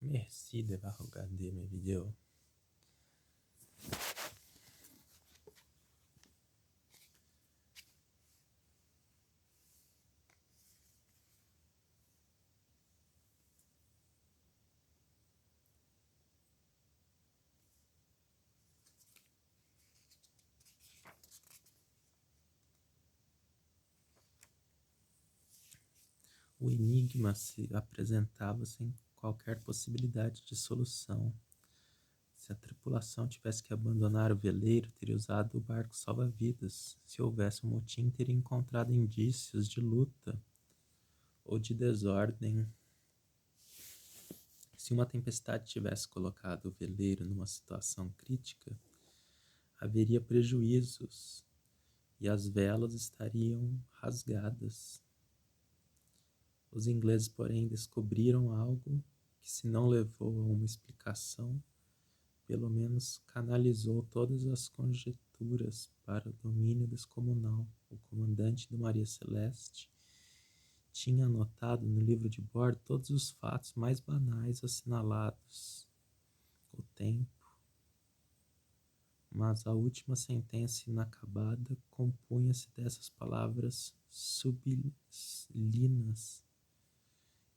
Merci d'avoir regardé mes vidéos. O enigma se apresentava sem qualquer possibilidade de solução. Se a tripulação tivesse que abandonar o veleiro, teria usado o barco salva-vidas. Se houvesse um motim, teria encontrado indícios de luta ou de desordem. Se uma tempestade tivesse colocado o veleiro numa situação crítica, haveria prejuízos e as velas estariam rasgadas. Os ingleses, porém, descobriram algo que, se não levou a uma explicação, pelo menos canalizou todas as conjecturas para o domínio descomunal. O comandante do Maria Celeste tinha anotado no livro de bordo todos os fatos mais banais assinalados. O tempo. Mas a última sentença inacabada compunha-se dessas palavras sublinas.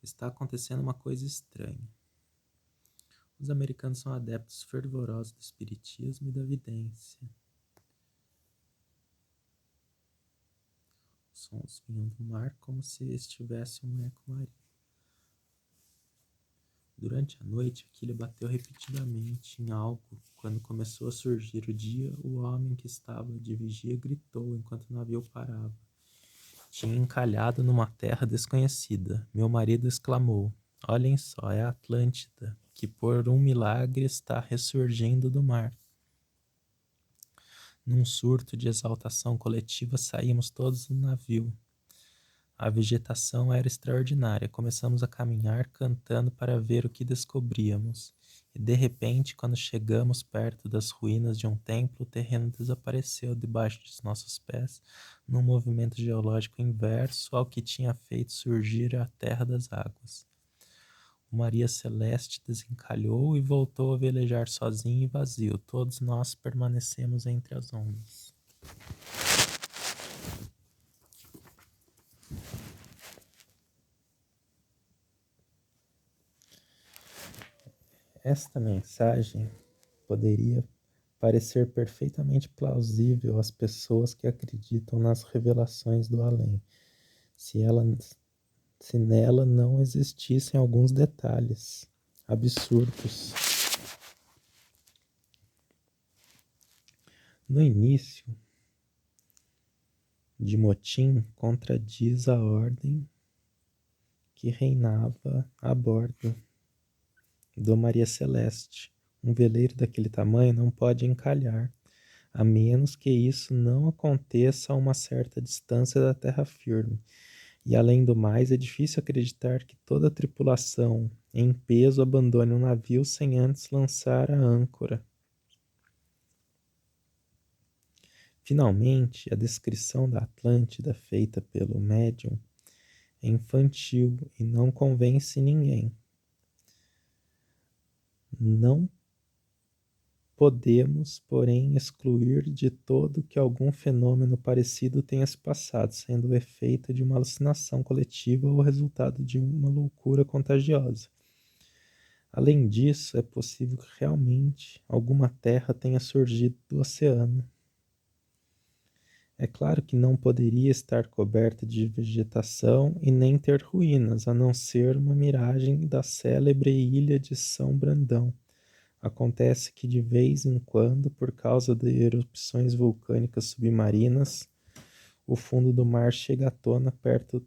Está acontecendo uma coisa estranha. Os americanos são adeptos fervorosos do espiritismo e da vidência. Os sons vinham do mar como se estivesse um eco marinho. Durante a noite, a quilha bateu repetidamente em algo. Quando começou a surgir o dia, o homem que estava de vigia gritou enquanto o navio parava. Tinha encalhado numa terra desconhecida. Meu marido exclamou: "Olhem só, é a Atlântida, que por um milagre está ressurgindo do mar." Num surto de exaltação coletiva, saímos todos do navio. A vegetação era extraordinária. Começamos a caminhar cantando para ver o que descobríamos. E de repente, quando chegamos perto das ruínas de um templo, o terreno desapareceu debaixo de nossos pés, num movimento geológico inverso ao que tinha feito surgir a terra das águas. O Maria Celeste desencalhou e voltou a velejar sozinho e vazio. Todos nós permanecemos entre as ondas. Esta mensagem poderia parecer perfeitamente plausível às pessoas que acreditam nas revelações do além, se nela não existissem alguns detalhes absurdos. No início de motim, contradiz a ordem que reinava a bordo do Maria Celeste. Um veleiro daquele tamanho não pode encalhar, a menos que isso não aconteça a uma certa distância da terra firme. E além do mais, é difícil acreditar que toda a tripulação em peso abandone um navio sem antes lançar a âncora. Finalmente, a descrição da Atlântida feita pelo médium é infantil e não convence ninguém. Não podemos, porém, excluir de todo que algum fenômeno parecido tenha se passado, sendo o efeito de uma alucinação coletiva ou resultado de uma loucura contagiosa. Além disso, é possível que realmente alguma terra tenha surgido do oceano. É claro que não poderia estar coberta de vegetação e nem ter ruínas, a não ser uma miragem da célebre ilha de São Brandão. Acontece que de vez em quando, por causa de erupções vulcânicas submarinas, o fundo do mar chega à tona perto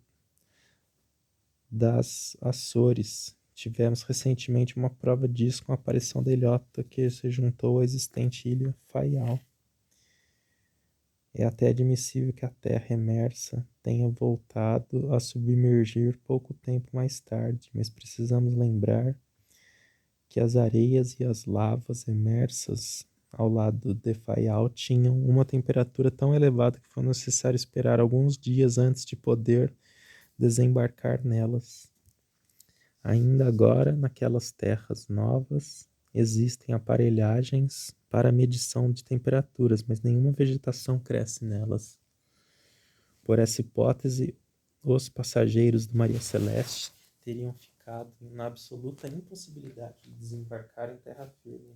das Açores. Tivemos recentemente uma prova disso com a aparição da ilhota que se juntou à existente ilha Faial. É até admissível que a Terra emersa tenha voltado a submergir pouco tempo mais tarde, mas precisamos lembrar que as areias e as lavas emersas ao lado de Faial tinham uma temperatura tão elevada que foi necessário esperar alguns dias antes de poder desembarcar nelas. Ainda agora, naquelas terras novas, existem aparelhagens para medição de temperaturas, mas nenhuma vegetação cresce nelas. Por essa hipótese, os passageiros do Maria Celeste teriam ficado na absoluta impossibilidade de desembarcar em terra firme.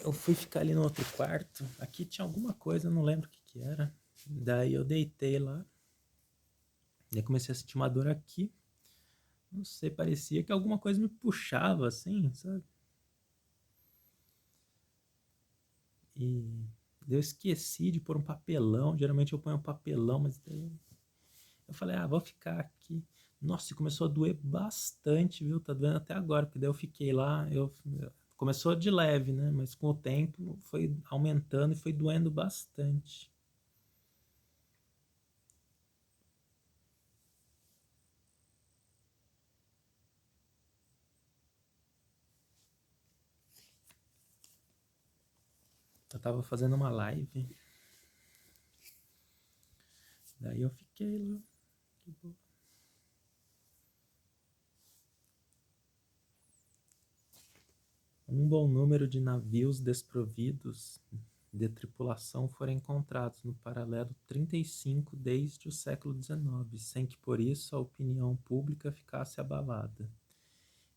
Eu fui ficar ali no outro quarto. Aqui tinha alguma coisa, eu não lembro o que era. Daí eu deitei lá. Daí comecei a sentir uma dor aqui. Não sei, parecia que alguma coisa me puxava assim, sabe? E eu esqueci de pôr um papelão. Geralmente eu ponho um papelão, mas daí eu falei, vou ficar aqui. Nossa, e começou a doer bastante, viu? Tá doendo até agora, porque daí eu fiquei lá, começou de leve, né? Mas com o tempo foi aumentando e foi doendo bastante. Eu tava fazendo uma live, daí eu fiquei lá. Um bom número de navios desprovidos de tripulação foram encontrados no paralelo 35 desde o século XIX, sem que por isso a opinião pública ficasse abalada.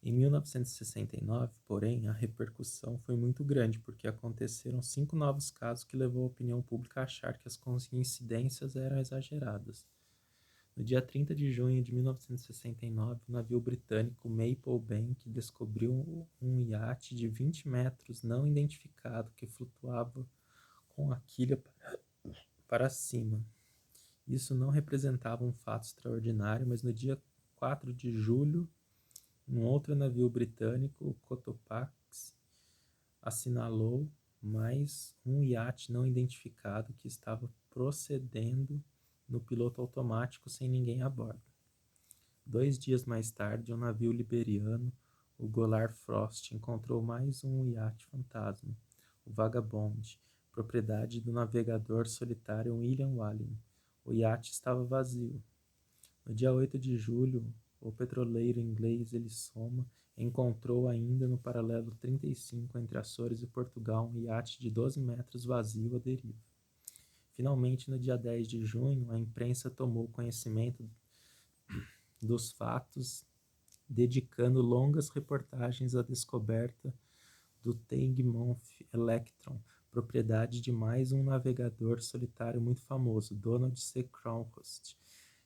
Em 1969, porém, a repercussão foi muito grande, porque aconteceram 5 novos casos que levou a opinião pública a achar que as coincidências eram exageradas. No dia 30 de junho de 1969, o navio britânico Maple Bank descobriu um iate de 20 metros não identificado que flutuava com a quilha para cima. Isso não representava um fato extraordinário, mas no dia 4 de julho, um outro navio britânico, o Cotopaxi, assinalou mais um iate não identificado que estava procedendo no piloto automático sem ninguém a bordo. 2 dias mais tarde, um navio liberiano, o Golar Frost, encontrou mais um iate fantasma, o Vagabond, propriedade do navegador solitário William Wallen. O iate estava vazio. No dia 8 de julho, o petroleiro inglês Elisoma encontrou ainda no paralelo 35 entre Açores e Portugal um iate de 12 metros vazio à deriva. Finalmente, no dia 10 de junho, a imprensa tomou conhecimento dos fatos, dedicando longas reportagens à descoberta do Teignmouth Electron, propriedade de mais um navegador solitário muito famoso, Donald C. Crowhurst.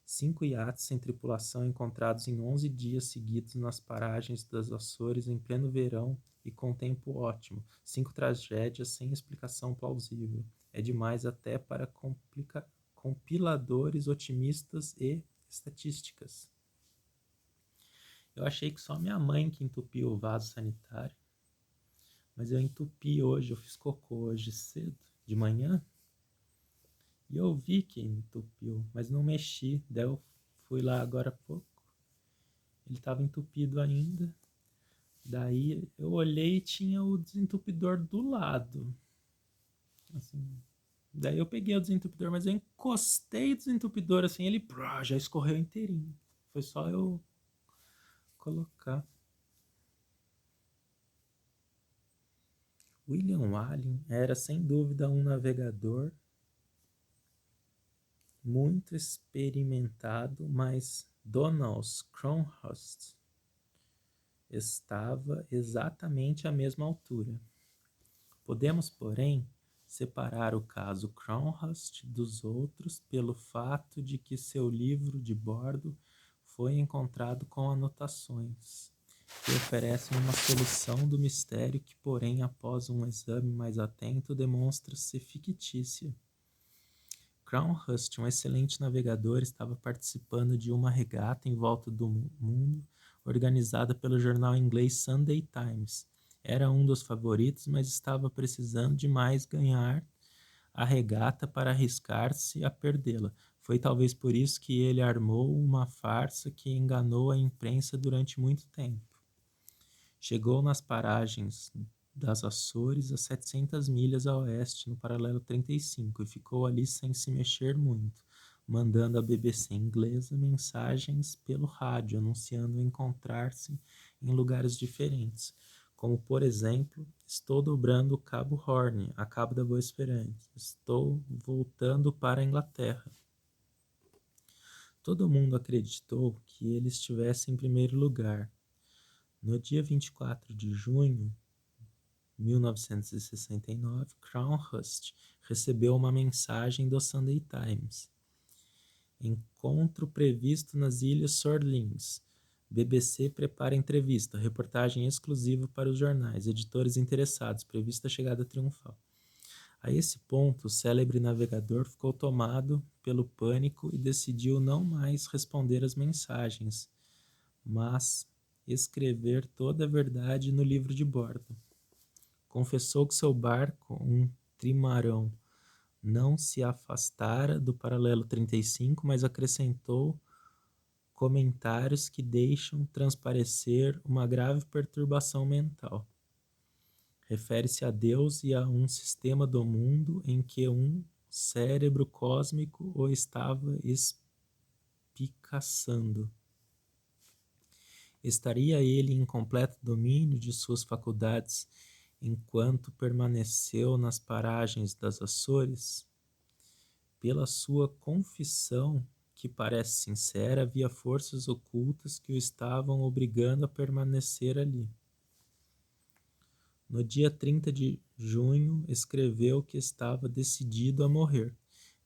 5 iates sem tripulação encontrados em 11 dias seguidos nas paragens das Açores em pleno verão e com tempo ótimo. 5 tragédias sem explicação plausível. É demais até para compiladores otimistas e estatísticas. Eu achei que só minha mãe que entupiu o vaso sanitário, mas eu entupi hoje, eu fiz cocô hoje cedo, de manhã, e eu vi que entupiu, mas não mexi. Daí eu fui lá agora há pouco, ele estava entupido ainda. Daí eu olhei e tinha o desentupidor do lado. Assim, daí eu peguei o desentupidor, mas eu encostei o desentupidor assim, ele já escorreu inteirinho. Foi só eu colocar. William Wallen era sem dúvida um navegador muito experimentado, mas Donald Crowhurst estava exatamente à mesma altura. Podemos, porém, separar o caso Crowhurst dos outros pelo fato de que seu livro de bordo foi encontrado com anotações que oferecem uma solução do mistério que, porém, após um exame mais atento, demonstra-se fictícia. Crowhurst, um excelente navegador, estava participando de uma regata em volta do mundo organizada pelo jornal inglês Sunday Times. Era um dos favoritos, mas estava precisando de mais ganhar a regata para arriscar-se a perdê-la. Foi talvez por isso que ele armou uma farsa que enganou a imprensa durante muito tempo. Chegou nas paragens das Açores a 700 milhas a oeste, no paralelo 35, e ficou ali sem se mexer muito, mandando à BBC inglesa mensagens pelo rádio, anunciando encontrar-se em lugares diferentes, como, por exemplo, estou dobrando o Cabo Horn, a Cabo da Boa Esperança, estou voltando para a Inglaterra. Todo mundo acreditou que ele estivesse em primeiro lugar. No dia 24 de junho de 1969, Crowhurst recebeu uma mensagem do Sunday Times. Encontro previsto nas Ilhas Sorlings. BBC prepara entrevista, reportagem exclusiva para os jornais, editores interessados, prevista a chegada triunfal. A esse ponto, o célebre navegador ficou tomado pelo pânico e decidiu não mais responder às mensagens, mas escrever toda a verdade no livro de bordo. Confessou que seu barco, um trimarão, não se afastara do paralelo 35, mas acrescentou comentários que deixam transparecer uma grave perturbação mental. Refere-se a Deus e a um sistema do mundo em que um cérebro cósmico o estava espicaçando. Estaria ele em completo domínio de suas faculdades enquanto permaneceu nas paragens das Açores? Pela sua confissão, que parece sincera, havia forças ocultas que o estavam obrigando a permanecer ali. No dia 30 de junho, escreveu que estava decidido a morrer.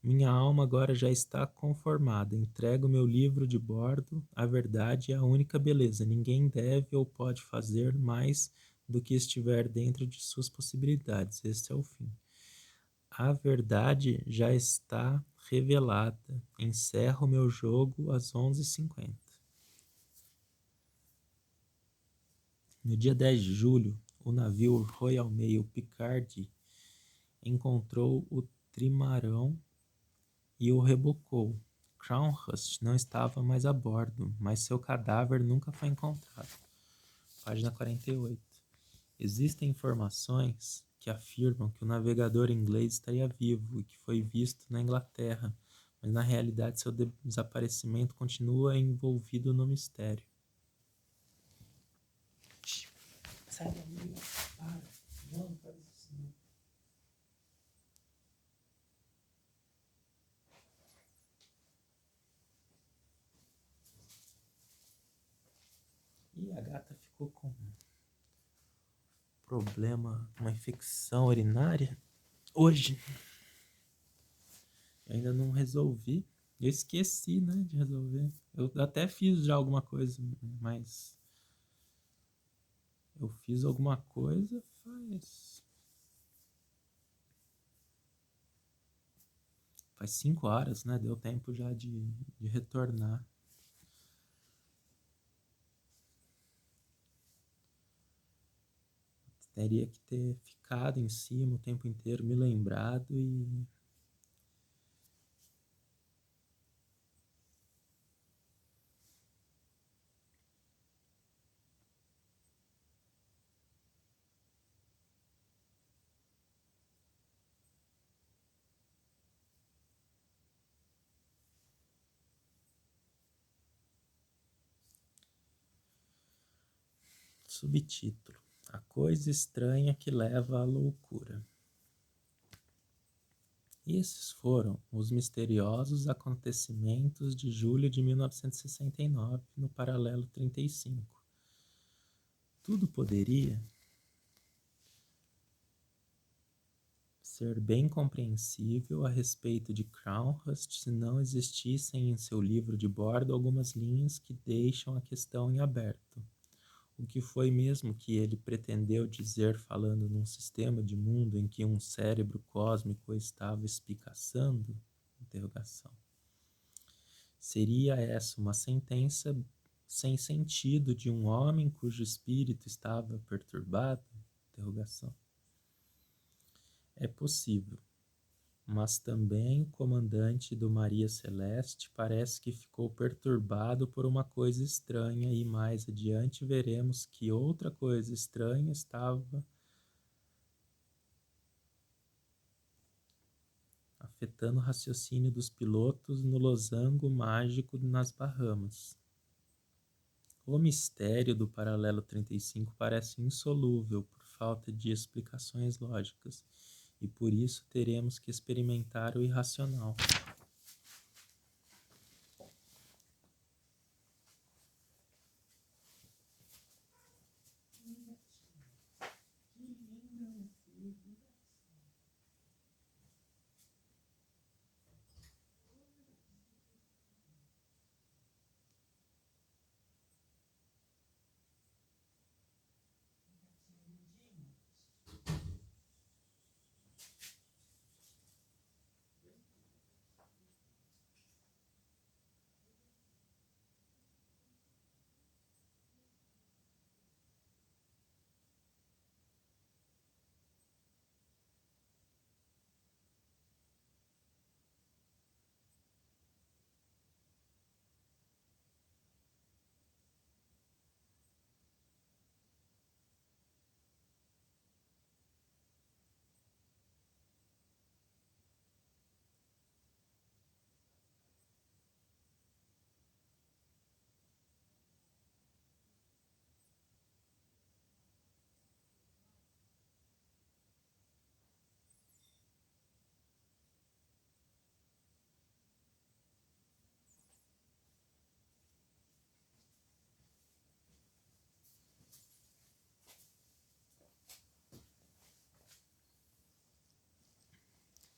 Minha alma agora já está conformada. Entrego meu livro de bordo. A verdade é a única beleza. Ninguém deve ou pode fazer mais do que estiver dentro de suas possibilidades. Este é o fim. A verdade já está revelada. Encerro meu jogo às 11h50. No dia 10 de julho, o navio Royal Mail Picardy encontrou o trimarão e o rebocou. Crowhurst não estava mais a bordo, mas seu cadáver nunca foi encontrado. Página 48. Existem informações que afirmam que o navegador inglês estaria vivo e que foi visto na Inglaterra, mas na realidade seu desaparecimento continua envolvido no mistério. Sai daí, para. Não faz isso não. E a gata ficou com problema, uma infecção urinária. Hoje eu ainda não resolvi. Eu esqueci, né, de resolver. Eu até fiz já alguma coisa, mas eu fiz alguma coisa faz 5 horas, né? Deu tempo já de retornar. Teria que ter ficado em cima o tempo inteiro, me lembrado e... Subtítulo: A coisa estranha que leva à loucura. Esses foram os misteriosos acontecimentos de julho de 1969, no paralelo 35. Tudo poderia ser bem compreensível a respeito de Crowhurst se não existissem em seu livro de bordo algumas linhas que deixam a questão em aberto. O que foi mesmo que ele pretendeu dizer falando num sistema de mundo em que um cérebro cósmico estava espicaçando? Interrogação. Seria essa uma sentença sem sentido de um homem cujo espírito estava perturbado? Interrogação. É possível. Mas também o comandante do Maria Celeste parece que ficou perturbado por uma coisa estranha e mais adiante veremos que outra coisa estranha estava afetando o raciocínio dos pilotos no losango mágico nas Bahamas. O mistério do paralelo 35 parece insolúvel por falta de explicações lógicas, e por isso teremos que experimentar o irracional.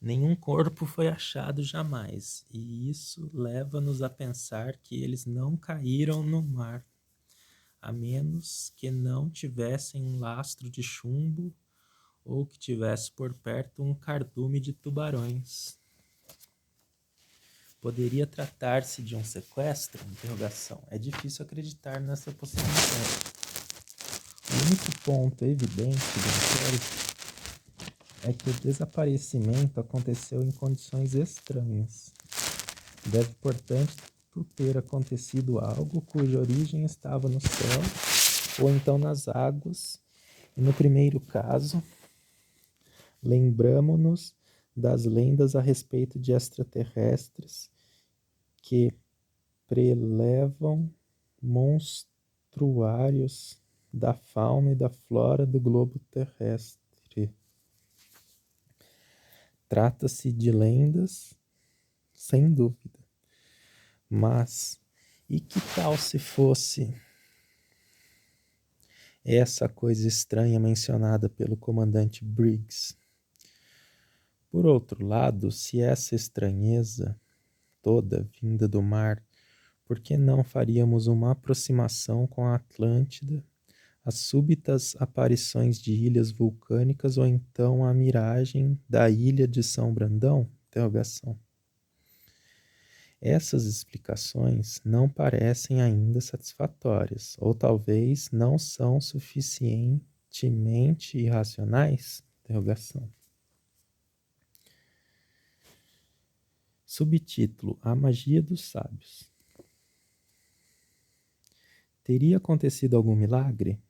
Nenhum corpo foi achado jamais, e isso leva-nos a pensar que eles não caíram no mar, a menos que não tivessem um lastro de chumbo ou que tivesse por perto um cardume de tubarões. Poderia tratar-se de um sequestro? Interrogação. É difícil acreditar nessa possibilidade. O único ponto evidente do inquérito é que o desaparecimento aconteceu em condições estranhas. Deve, portanto, ter acontecido algo cuja origem estava no céu ou então nas águas. E no primeiro caso, lembramo-nos das lendas a respeito de extraterrestres que prelevam monstruários da fauna e da flora do globo terrestre. Trata-se de lendas, sem dúvida. Mas, e que tal se fosse essa coisa estranha mencionada pelo comandante Briggs? Por outro lado, se essa estranheza toda vinda do mar, por que não faríamos uma aproximação com a Atlântida, as súbitas aparições de ilhas vulcânicas ou então a miragem da ilha de São Brandão? Interrogação. Essas explicações não parecem ainda satisfatórias, ou talvez não são suficientemente irracionais? Interrogação. Subtítulo: A magia dos sábios. Teria acontecido algum milagre?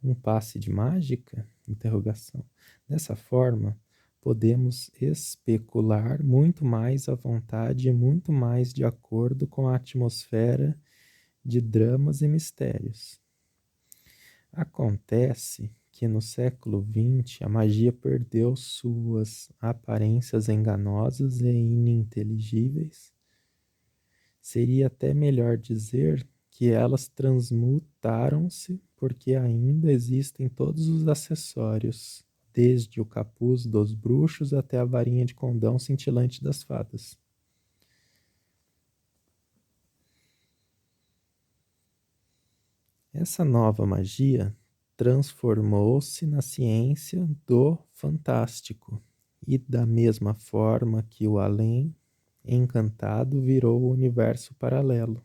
Um passe de mágica? Interrogação. Dessa forma, podemos especular muito mais à vontade e muito mais de acordo com a atmosfera de dramas e mistérios. Acontece que no século XX a magia perdeu suas aparências enganosas e ininteligíveis. Seria até melhor dizer que elas transmutaram-se porque ainda existem todos os acessórios, desde o capuz dos bruxos até a varinha de condão cintilante das fadas. Essa nova magia transformou-se na ciência do fantástico, e da mesma forma que o além encantado virou o universo paralelo.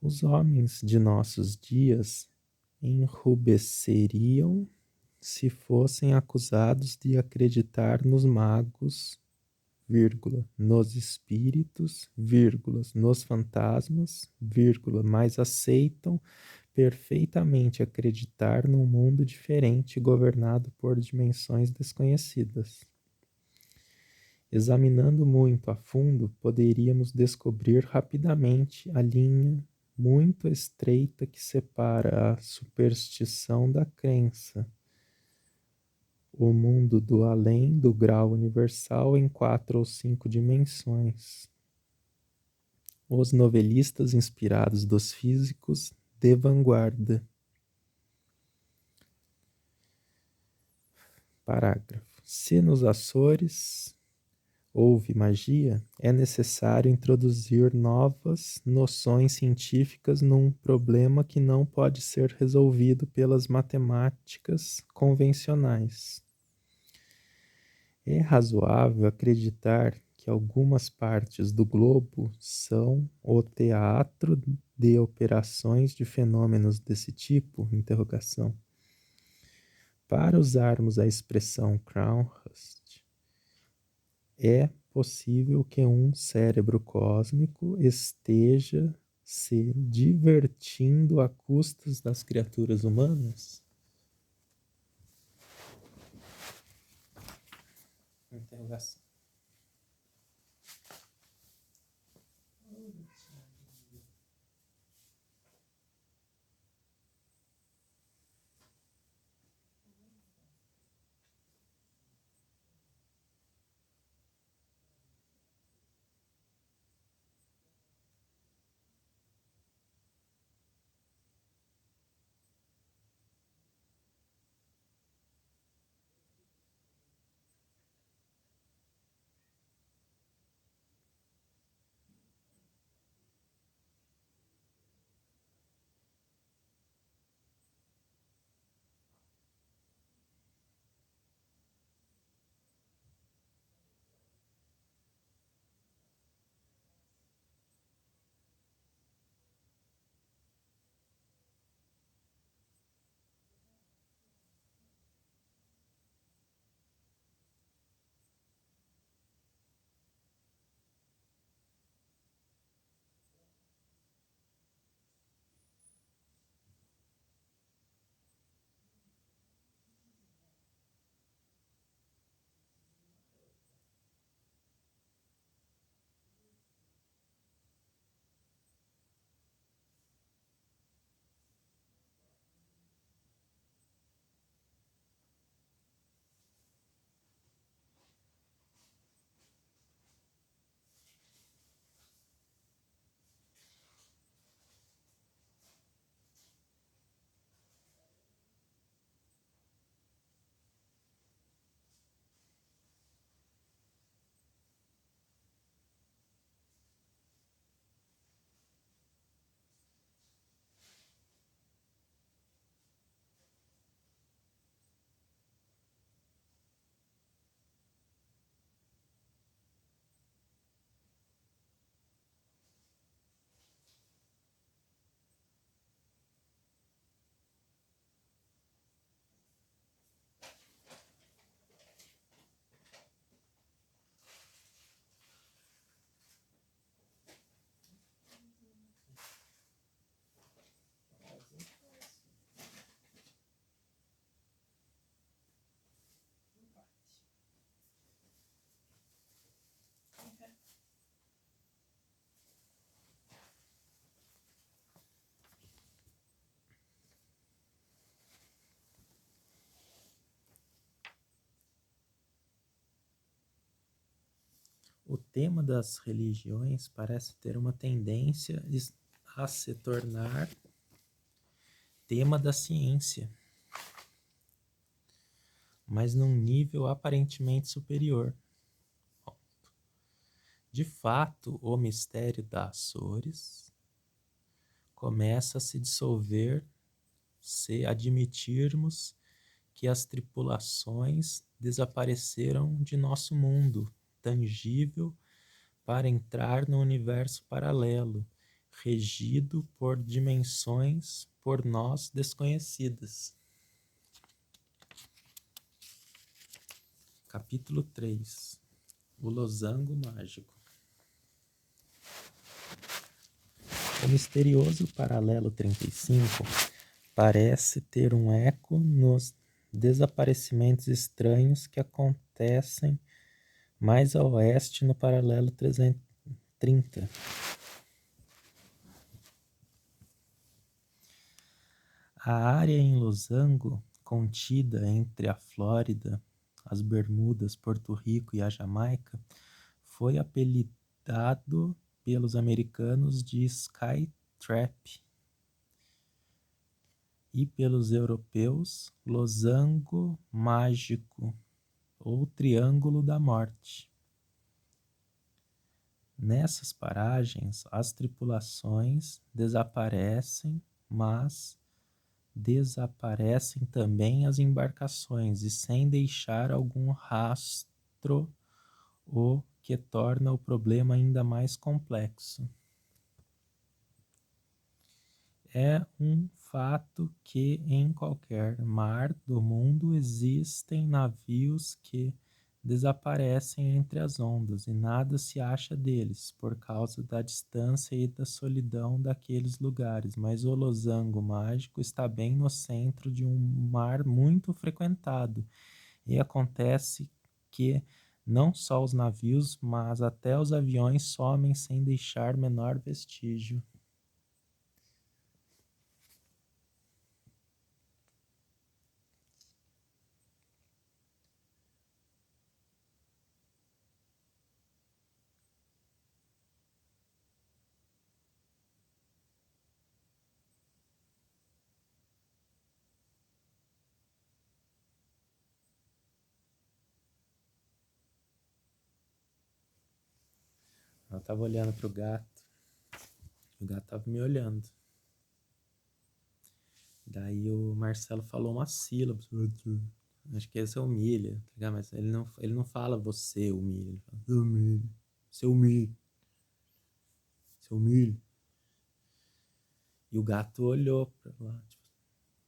Os homens de nossos dias enrubesceriam se fossem acusados de acreditar nos magos, vírgula, nos espíritos, vírgula, nos fantasmas, vírgula, mas aceitam perfeitamente acreditar num mundo diferente governado por dimensões desconhecidas. Examinando muito a fundo, poderíamos descobrir rapidamente a linha muito estreita que separa a superstição da crença, o mundo do além do grau universal em 4 ou 5 dimensões. Os novelistas inspirados dos físicos de vanguarda. Parágrafo. Se nos Açores houve magia, é necessário introduzir novas noções científicas num problema que não pode ser resolvido pelas matemáticas convencionais. É razoável acreditar que algumas partes do globo são o teatro de operações de fenômenos desse tipo? Interrogação. Para usarmos a expressão Crownhurst, é possível que um cérebro cósmico esteja se divertindo a custas das criaturas humanas? Interrogação. O tema das religiões parece ter uma tendência a se tornar tema da ciência, mas num nível aparentemente superior. De fato, o mistério das Açores começa a se dissolver se admitirmos que as tripulações desapareceram de nosso mundo tangível para entrar no universo paralelo, regido por dimensões por nós desconhecidas. Capítulo 3. O losango mágico. O misterioso paralelo 35 parece ter um eco nos desaparecimentos estranhos que acontecem mais a oeste no paralelo 330. A área em losango, contida entre a Flórida, as Bermudas, Porto Rico e a Jamaica, foi apelidado pelos americanos de Skytrap e pelos europeus losango mágico ou triângulo da morte. Nessas paragens, as tripulações desaparecem, mas desaparecem também as embarcações e sem deixar algum rastro, o que torna o problema ainda mais complexo. É um fato que em qualquer mar do mundo existem navios que desaparecem entre as ondas e nada se acha deles por causa da distância e da solidão daqueles lugares, mas o losango mágico está bem no centro de um mar muito frequentado e acontece que não só os navios, mas até os aviões somem sem deixar menor vestígio. Eu tava olhando pro gato. O gato tava me olhando. Daí o Marcelo falou uma sílaba. Acho que esse é humilha, tá ligado? Mas ele não fala você humilha. Ele fala, eu humilho. Seu humilho. Seu humilho. E o gato olhou pra lá. Tipo,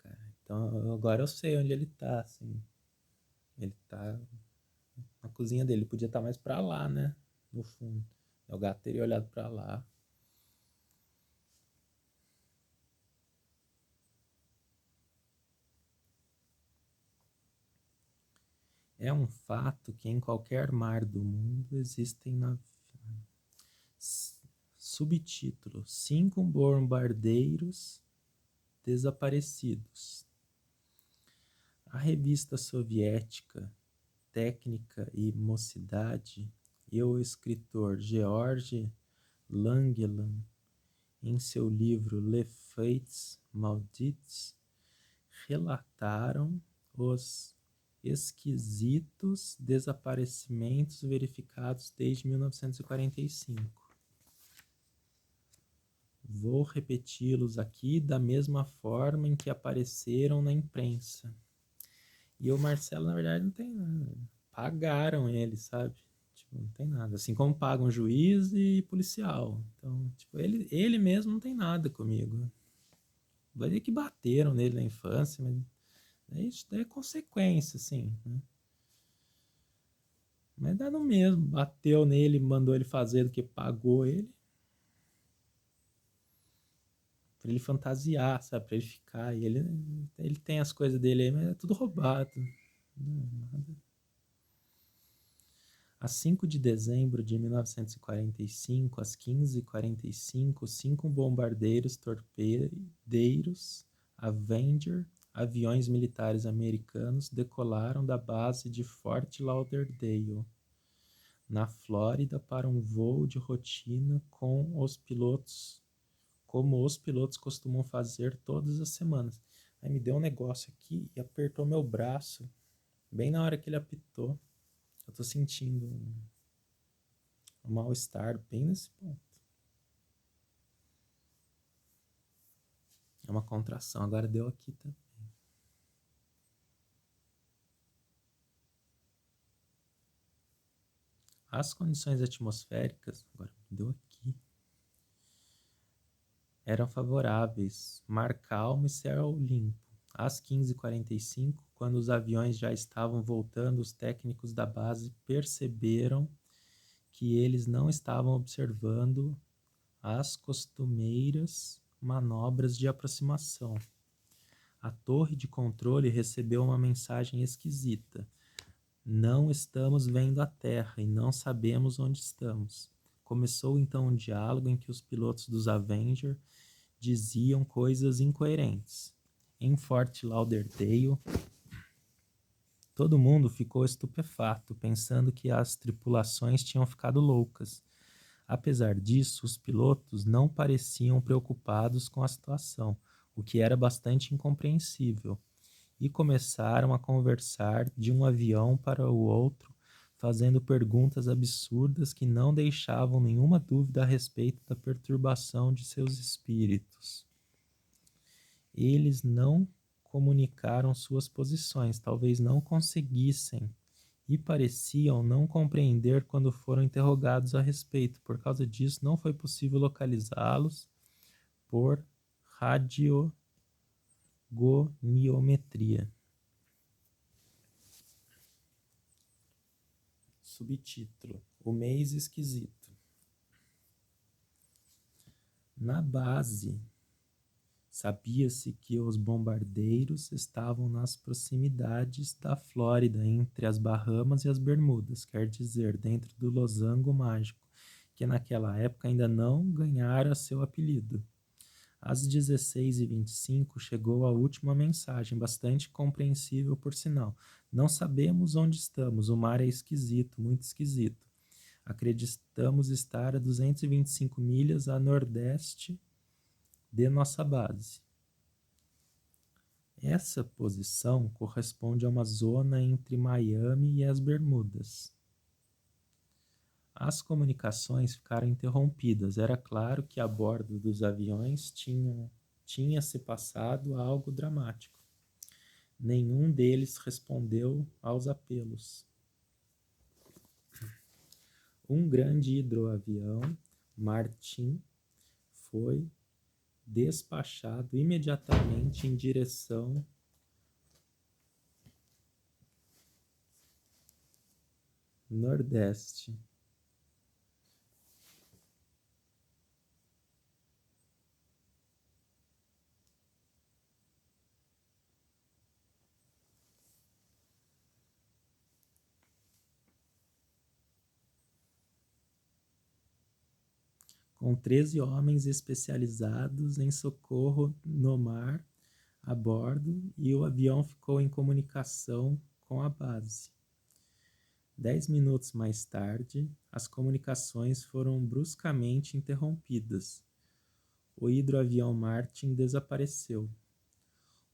cara, então agora eu sei onde ele tá, assim. Ele tá na cozinha dele. Ele podia estar mais pra lá, né? No fundo. O gato teria olhado pra lá. É um fato que em qualquer mar do mundo existem subtítulo: 5 bombardeiros desaparecidos. A revista soviética Técnica e Mocidade e o escritor George Langeland, em seu livro Les Faits Maudits, relataram os esquisitos desaparecimentos verificados desde 1945. Vou repeti-los aqui da mesma forma em que apareceram na imprensa. E o Marcelo, na verdade, não tem nada. Pagaram ele, sabe? Tipo, não tem nada. Assim como pagam juiz e policial. Então, tipo, ele mesmo não tem nada comigo. Vai ver que bateram nele na infância, mas isso daí é consequência, assim, né? Mas dá no mesmo. Bateu nele, mandou ele fazer do que pagou ele. Pra ele fantasiar, sabe? Pra ele ficar. E ele tem as coisas dele aí, mas é tudo roubado. Nada. A 5 de dezembro de 1945, às 15h45, 5 bombardeiros torpedeiros Avenger, aviões militares americanos, decolaram da base de Fort Lauderdale, na Flórida, para um voo de rotina como os pilotos costumam fazer todas as semanas. Aí me deu um negócio aqui e apertou meu braço, bem na hora que ele apitou. Eu tô sentindo um mal-estar bem nesse ponto. É uma contração, agora deu aqui também. As condições atmosféricas, agora deu aqui, eram favoráveis, mar calmo e céu limpo. Às 15h45, quando os aviões já estavam voltando, os técnicos da base perceberam que eles não estavam observando as costumeiras manobras de aproximação. A torre de controle recebeu uma mensagem esquisita. Não estamos vendo a Terra e não sabemos onde estamos. Começou então um diálogo em que os pilotos dos Avenger diziam coisas incoerentes. Em Fort Lauderdale, todo mundo ficou estupefato, pensando que as tripulações tinham ficado loucas. Apesar disso, os pilotos não pareciam preocupados com a situação, o que era bastante incompreensível, e começaram a conversar de um avião para o outro, fazendo perguntas absurdas que não deixavam nenhuma dúvida a respeito da perturbação de seus espíritos. Eles não comunicaram suas posições, talvez não conseguissem, e pareciam não compreender quando foram interrogados a respeito. Por causa disso, não foi possível localizá-los por radiogoniometria. Subtítulo: O mês esquisito. Na base, sabia-se que os bombardeiros estavam nas proximidades da Flórida, entre as Bahamas e as Bermudas, quer dizer, dentro do losango mágico, que naquela época ainda não ganhara seu apelido. Às 16h25 chegou a última mensagem, bastante compreensível por sinal. Não sabemos onde estamos, o mar é esquisito, muito esquisito. Acreditamos estar a 225 milhas a nordeste de nossa base. Essa posição corresponde a uma zona entre Miami e as Bermudas. As comunicações ficaram interrompidas. Era claro que a bordo dos aviões tinha se passado algo dramático. Nenhum deles respondeu aos apelos. Um grande hidroavião, Martin, foi despachado imediatamente em direção nordeste. Com 13 homens especializados em socorro no mar a bordo, e o avião ficou em comunicação com a base. 10 minutos mais tarde, as comunicações foram bruscamente interrompidas. O hidroavião Martin desapareceu.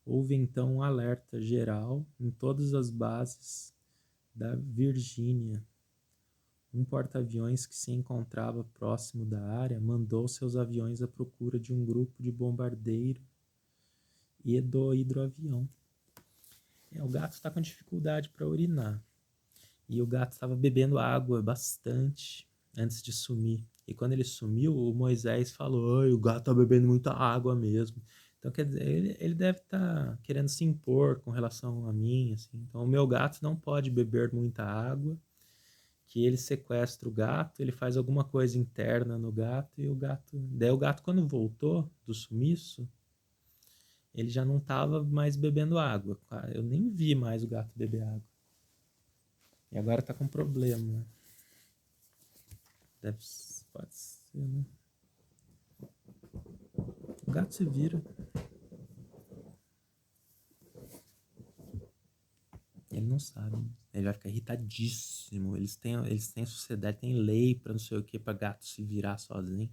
Houve então um alerta geral em todas as bases da Virgínia. Um porta-aviões que se encontrava próximo da área mandou seus aviões à procura de um grupo de bombardeiro e do hidroavião. O gato está com dificuldade para urinar. E o gato estava bebendo água bastante antes de sumir. E quando ele sumiu, o Moisés falou: o gato está bebendo muita água mesmo. Então, quer dizer, ele deve estar querendo se impor com relação a mim. Assim. Então, o meu gato não pode beber muita água, que ele sequestra o gato, ele faz alguma coisa interna no gato, e o gato... Daí o gato, quando voltou do sumiço, ele já não estava mais bebendo água. Eu nem vi mais o gato beber água. E agora tá com problema. Pode ser, né? O gato se vira. Ele não sabe. Ele vai ficar irritadíssimo. Eles têm sociedade, tem lei pra não sei o que, pra gato se virar sozinho.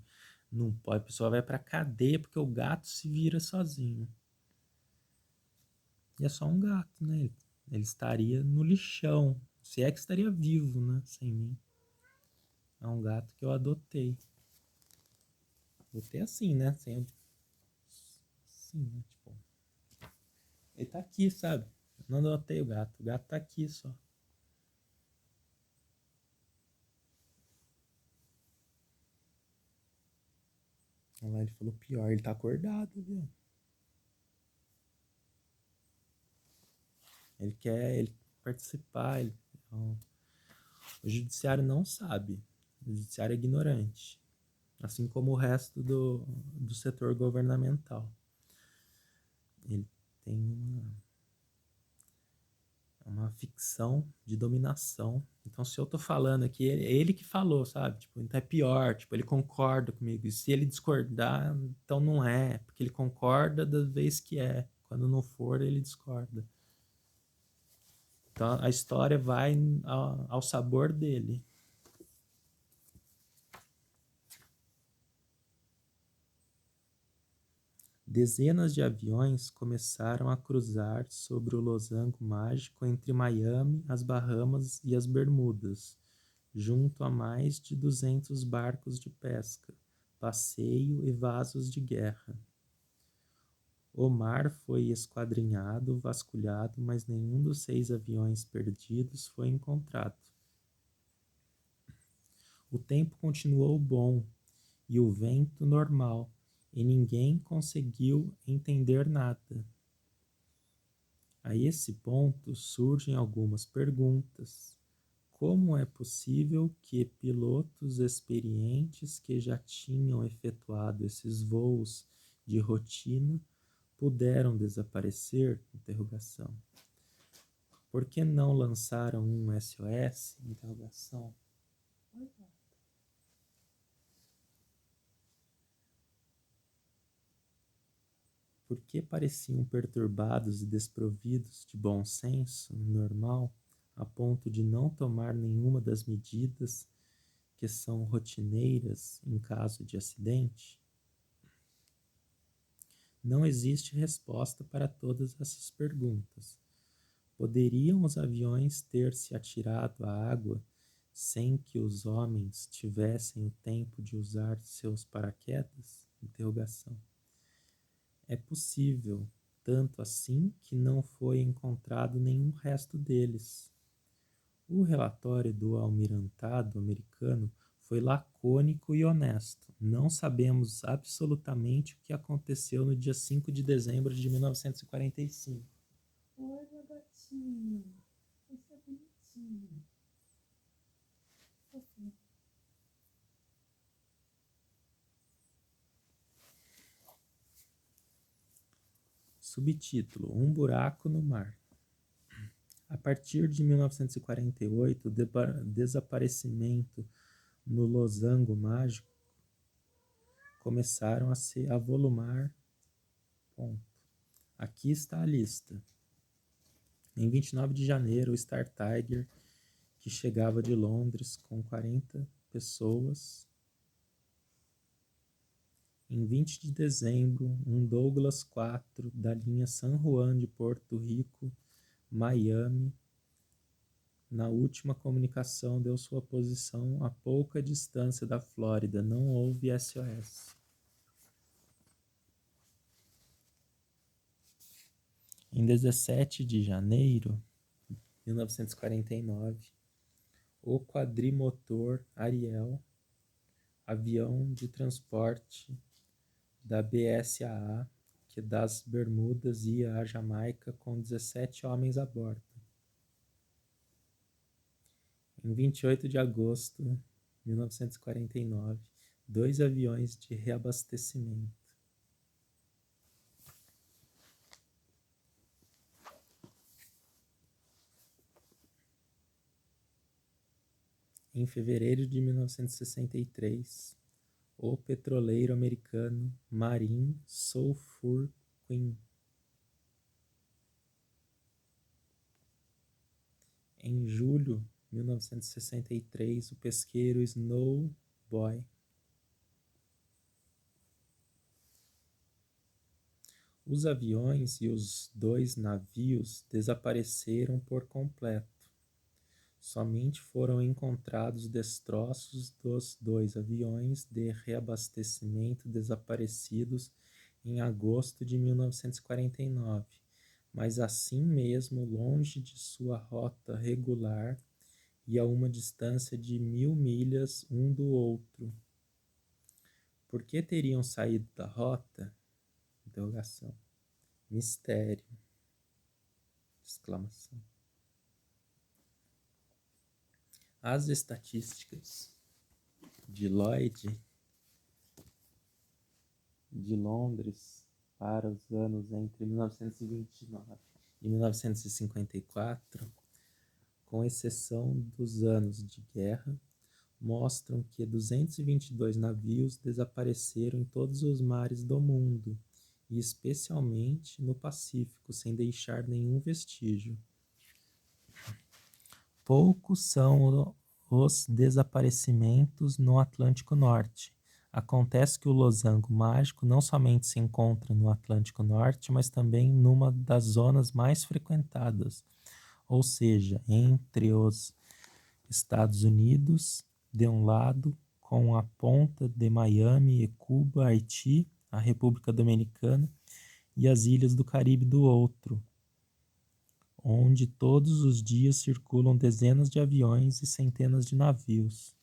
Não pode. A pessoa vai pra cadeia porque o gato se vira sozinho. E é só um gato, né? Ele estaria no lixão. Se é que estaria vivo, né? Sem mim. É um gato que eu adotei. Adotei assim, né? Sem... Assim, né? Tipo... Ele tá aqui, sabe? Não adotei o gato. O gato tá aqui só. Olha lá, ele falou pior. Ele tá acordado, viu? Ele quer participar. O judiciário não sabe. O judiciário é ignorante. Assim como o resto do setor governamental. Ele tem uma ficção de dominação. Então, se eu tô falando aqui, é ele que falou, sabe? Tipo, então é pior, tipo, ele concorda comigo. E se ele discordar, então não é, porque ele concorda da vez que é. Quando não for, ele discorda. Então, a história vai ao sabor dele. Dezenas de aviões começaram a cruzar sobre o losango mágico entre Miami, as Bahamas e as Bermudas, junto a mais de 200 barcos de pesca, passeio e vasos de guerra. O mar foi esquadrinhado, vasculhado, mas nenhum dos 6 aviões perdidos foi encontrado. O tempo continuou bom e o vento normal, e ninguém conseguiu entender nada. A esse ponto surgem algumas perguntas. Como é possível que pilotos experientes que já tinham efetuado esses voos de rotina puderam desaparecer? Interrogação. Por que não lançaram um SOS? Interrogação. Por que pareciam perturbados e desprovidos de bom senso normal, a ponto de não tomar nenhuma das medidas que são rotineiras em caso de acidente? Não existe resposta para todas essas perguntas. Poderiam os aviões ter se atirado à água sem que os homens tivessem o tempo de usar seus paraquedas? Interrogação. É possível, tanto assim que não foi encontrado nenhum resto deles. O relatório do almirantado americano foi lacônico e honesto. Não sabemos absolutamente o que aconteceu no dia 5 de dezembro de 1945. Oi, meu gatinho. Você é bonitinho. Fofinho. Subtítulo: Um buraco no mar. A partir de 1948, o desaparecimento no losango mágico começaram a se avolumar. Ponto. Aqui está a lista. Em 29 de janeiro, o Star Tiger, que chegava de Londres com 40 pessoas. Em 20 de dezembro, um Douglas 4 da linha San Juan de Porto Rico, Miami, na última comunicação deu sua posição a pouca distância da Flórida. Não houve SOS. Em 17 de janeiro de 1949, o quadrimotor Ariel, avião de transporte da BSAA, que das Bermudas ia à Jamaica com 17 homens a bordo. Em 28 de agosto de 1949, 2 aviões de reabastecimento. Em fevereiro de 1963, o petroleiro americano Marine Sulphur Queen. Em julho de 1963, o pesqueiro Snow Boy. Os aviões e os 2 navios desapareceram por completo. Somente foram encontrados destroços dos 2 aviões de reabastecimento desaparecidos em agosto de 1949, mas assim mesmo longe de sua rota regular e a uma distância de 1000 milhas um do outro. Por que teriam saído da rota? Interrogação. Mistério. Exclamação. As estatísticas de Lloyd de Londres para os anos entre 1929 e 1954, com exceção dos anos de guerra, mostram que 222 navios desapareceram em todos os mares do mundo, e especialmente no Pacífico, sem deixar nenhum vestígio. Poucos são os desaparecimentos no Atlântico Norte. Acontece que o losango mágico não somente se encontra no Atlântico Norte, mas também numa das zonas mais frequentadas, ou seja, entre os Estados Unidos, de um lado, com a ponta de Miami e Cuba, Haiti, a República Dominicana e as ilhas do Caribe do outro, onde todos os dias circulam dezenas de aviões e centenas de navios.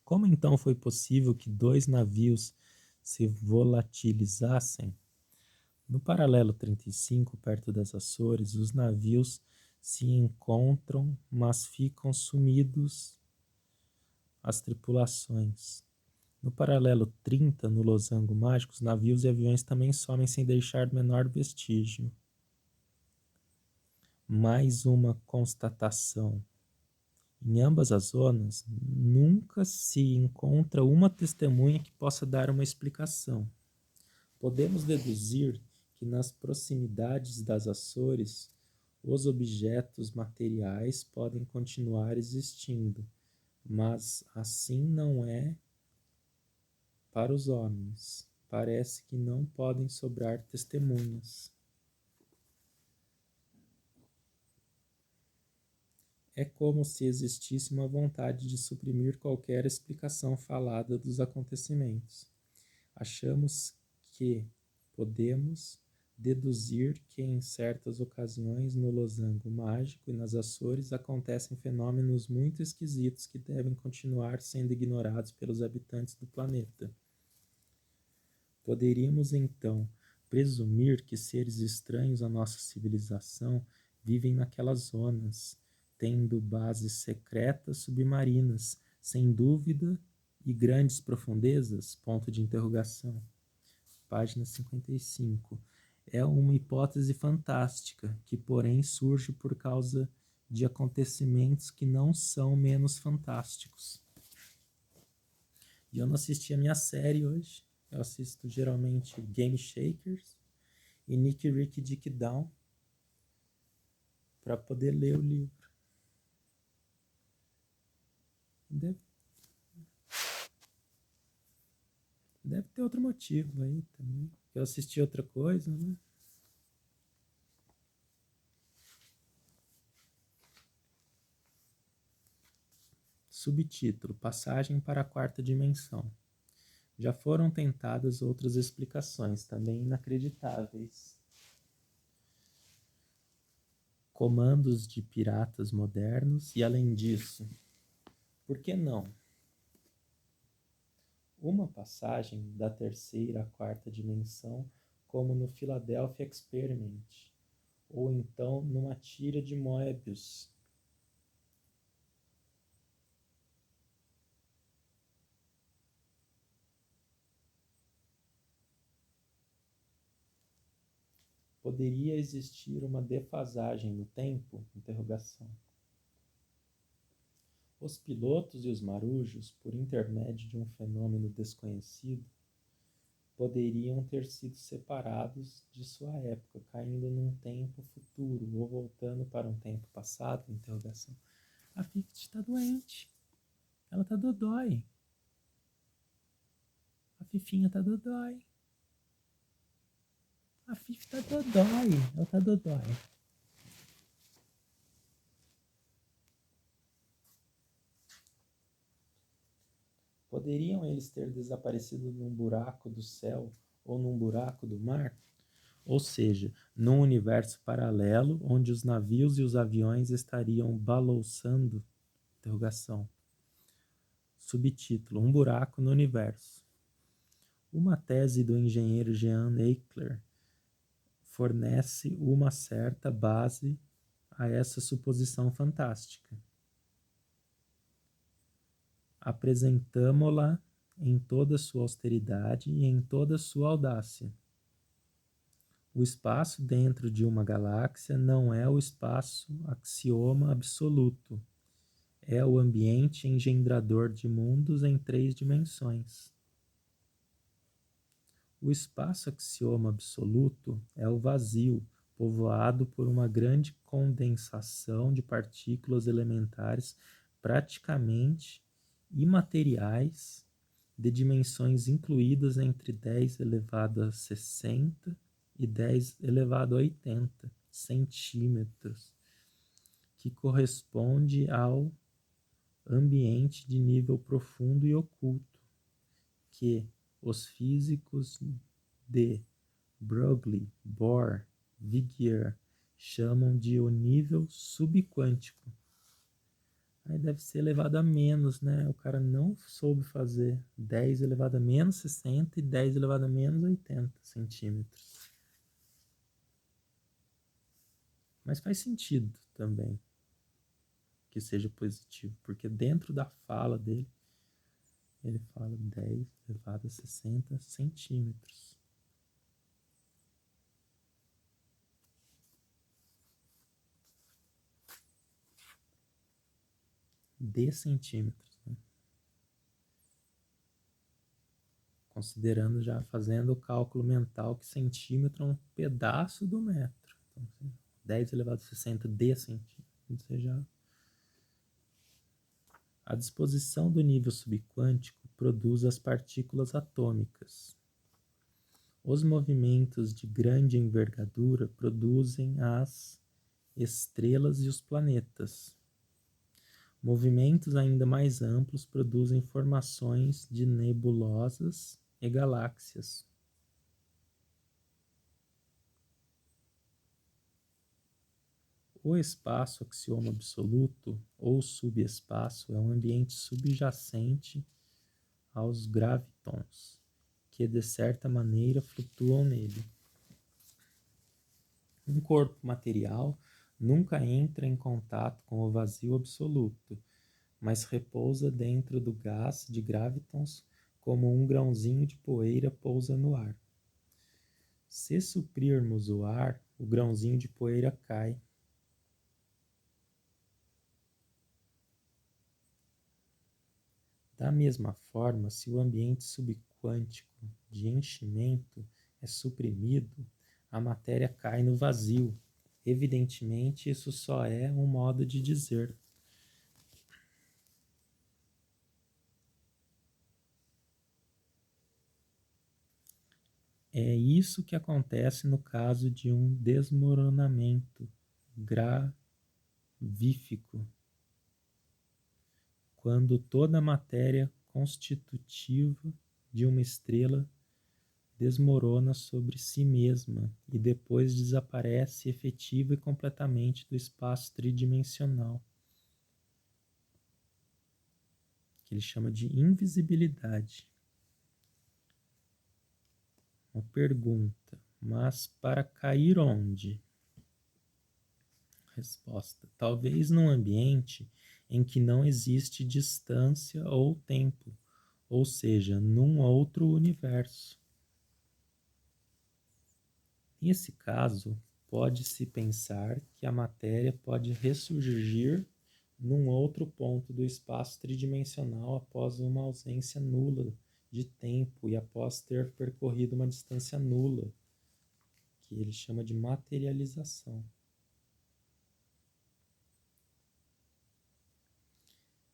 Como então foi possível que 2 navios se volatilizassem? No paralelo 35, perto das Açores, os navios se encontram, mas ficam sumidos as tripulações. No paralelo 30, no losango mágico, os navios e aviões também somem sem deixar o menor vestígio. Mais uma constatação. Em ambas as zonas, nunca se encontra uma testemunha que possa dar uma explicação. Podemos deduzir que nas proximidades das Açores, os objetos materiais podem continuar existindo, mas assim não é para os homens. Parece que não podem sobrar testemunhas. É como se existisse uma vontade de suprimir qualquer explicação falada dos acontecimentos. Achamos que podemos deduzir que em certas ocasiões no losango mágico e nas Açores acontecem fenômenos muito esquisitos que devem continuar sendo ignorados pelos habitantes do planeta. Poderíamos então presumir que seres estranhos à nossa civilização vivem naquelas zonas, tendo bases secretas submarinas, sem dúvida, e grandes profundezas? Ponto de interrogação. Página 55. É uma hipótese fantástica, que porém surge por causa de acontecimentos que não são menos fantásticos. E eu não assisti a minha série hoje. Eu assisto geralmente Game Shakers e Nick, Rick, Dick Down para poder ler o livro. Deve ter outro motivo aí também. Eu assisti outra coisa, né? Subtítulo: Passagem para a quarta dimensão. Já foram tentadas outras explicações, também inacreditáveis. Comandos de piratas modernos e, além disso, por que não? Uma passagem da terceira à quarta dimensão, como no Philadelphia Experiment, ou então numa tira de Moebius. Poderia existir uma defasagem no tempo? Interrogação. Os pilotos e os marujos, por intermédio de um fenômeno desconhecido, poderiam ter sido separados de sua época, caindo num tempo futuro ou voltando para um tempo passado? Interrogação. A Fift está doente. Ela está dodói. A Fifinha está dodói. A Fifi está dodói. Ela está dodói. Poderiam eles ter desaparecido num buraco do céu ou num buraco do mar? Ou seja, num universo paralelo onde os navios e os aviões estariam balouçando? Interrogação. Subtítulo: Um buraco no universo. Uma tese do engenheiro Jean Eichler fornece uma certa base a essa suposição fantástica. Apresentamo-la em toda sua austeridade e em toda sua audácia. O espaço dentro de uma galáxia não é o espaço axioma absoluto, é o ambiente engendrador de mundos em 3 dimensões. O espaço axioma absoluto é o vazio, povoado por uma grande condensação de partículas elementares praticamente imateriais, de dimensões incluídas entre 10 elevado a 60 e 10 elevado a 80 centímetros, que corresponde ao ambiente de nível profundo e oculto, que os físicos de Broglie, Bohr, Vigier chamam de o nível subquântico. Aí deve ser elevado a menos, né? O cara não soube fazer 10 elevado a menos 60 e 10 elevado a menos 80 centímetros. Mas faz sentido também que seja positivo, porque dentro da fala dele, ele fala 10 elevado a 60 centímetros. De centímetros, né? Considerando já, fazendo o cálculo mental que centímetro é um pedaço do metro. Então, 10 elevado a 60 de centímetro. Você já... A disposição do nível subquântico produz as partículas atômicas. Os movimentos de grande envergadura produzem as estrelas e os planetas. Movimentos ainda mais amplos produzem formações de nebulosas e galáxias. O espaço axioma absoluto ou subespaço é um ambiente subjacente aos gravitons, que de certa maneira flutuam nele. Um corpo material nunca entra em contato com o vazio absoluto, mas repousa dentro do gás de gravitons como um grãozinho de poeira pousa no ar. Se suprirmos o ar, o grãozinho de poeira cai. Da mesma forma, se o ambiente subquântico de enchimento é suprimido, a matéria cai no vazio. Evidentemente, isso só é um modo de dizer. É isso que acontece no caso de um desmoronamento gravífico, quando toda a matéria constitutiva de uma estrela desmorona sobre si mesma e depois desaparece efetiva e completamente do espaço tridimensional, que ele chama de invisibilidade. Uma pergunta: mas para cair onde? Resposta: talvez num ambiente em que não existe distância ou tempo, ou seja, num outro universo. Nesse caso, pode-se pensar que a matéria pode ressurgir num outro ponto do espaço tridimensional após uma ausência nula de tempo e após ter percorrido uma distância nula, que ele chama de materialização.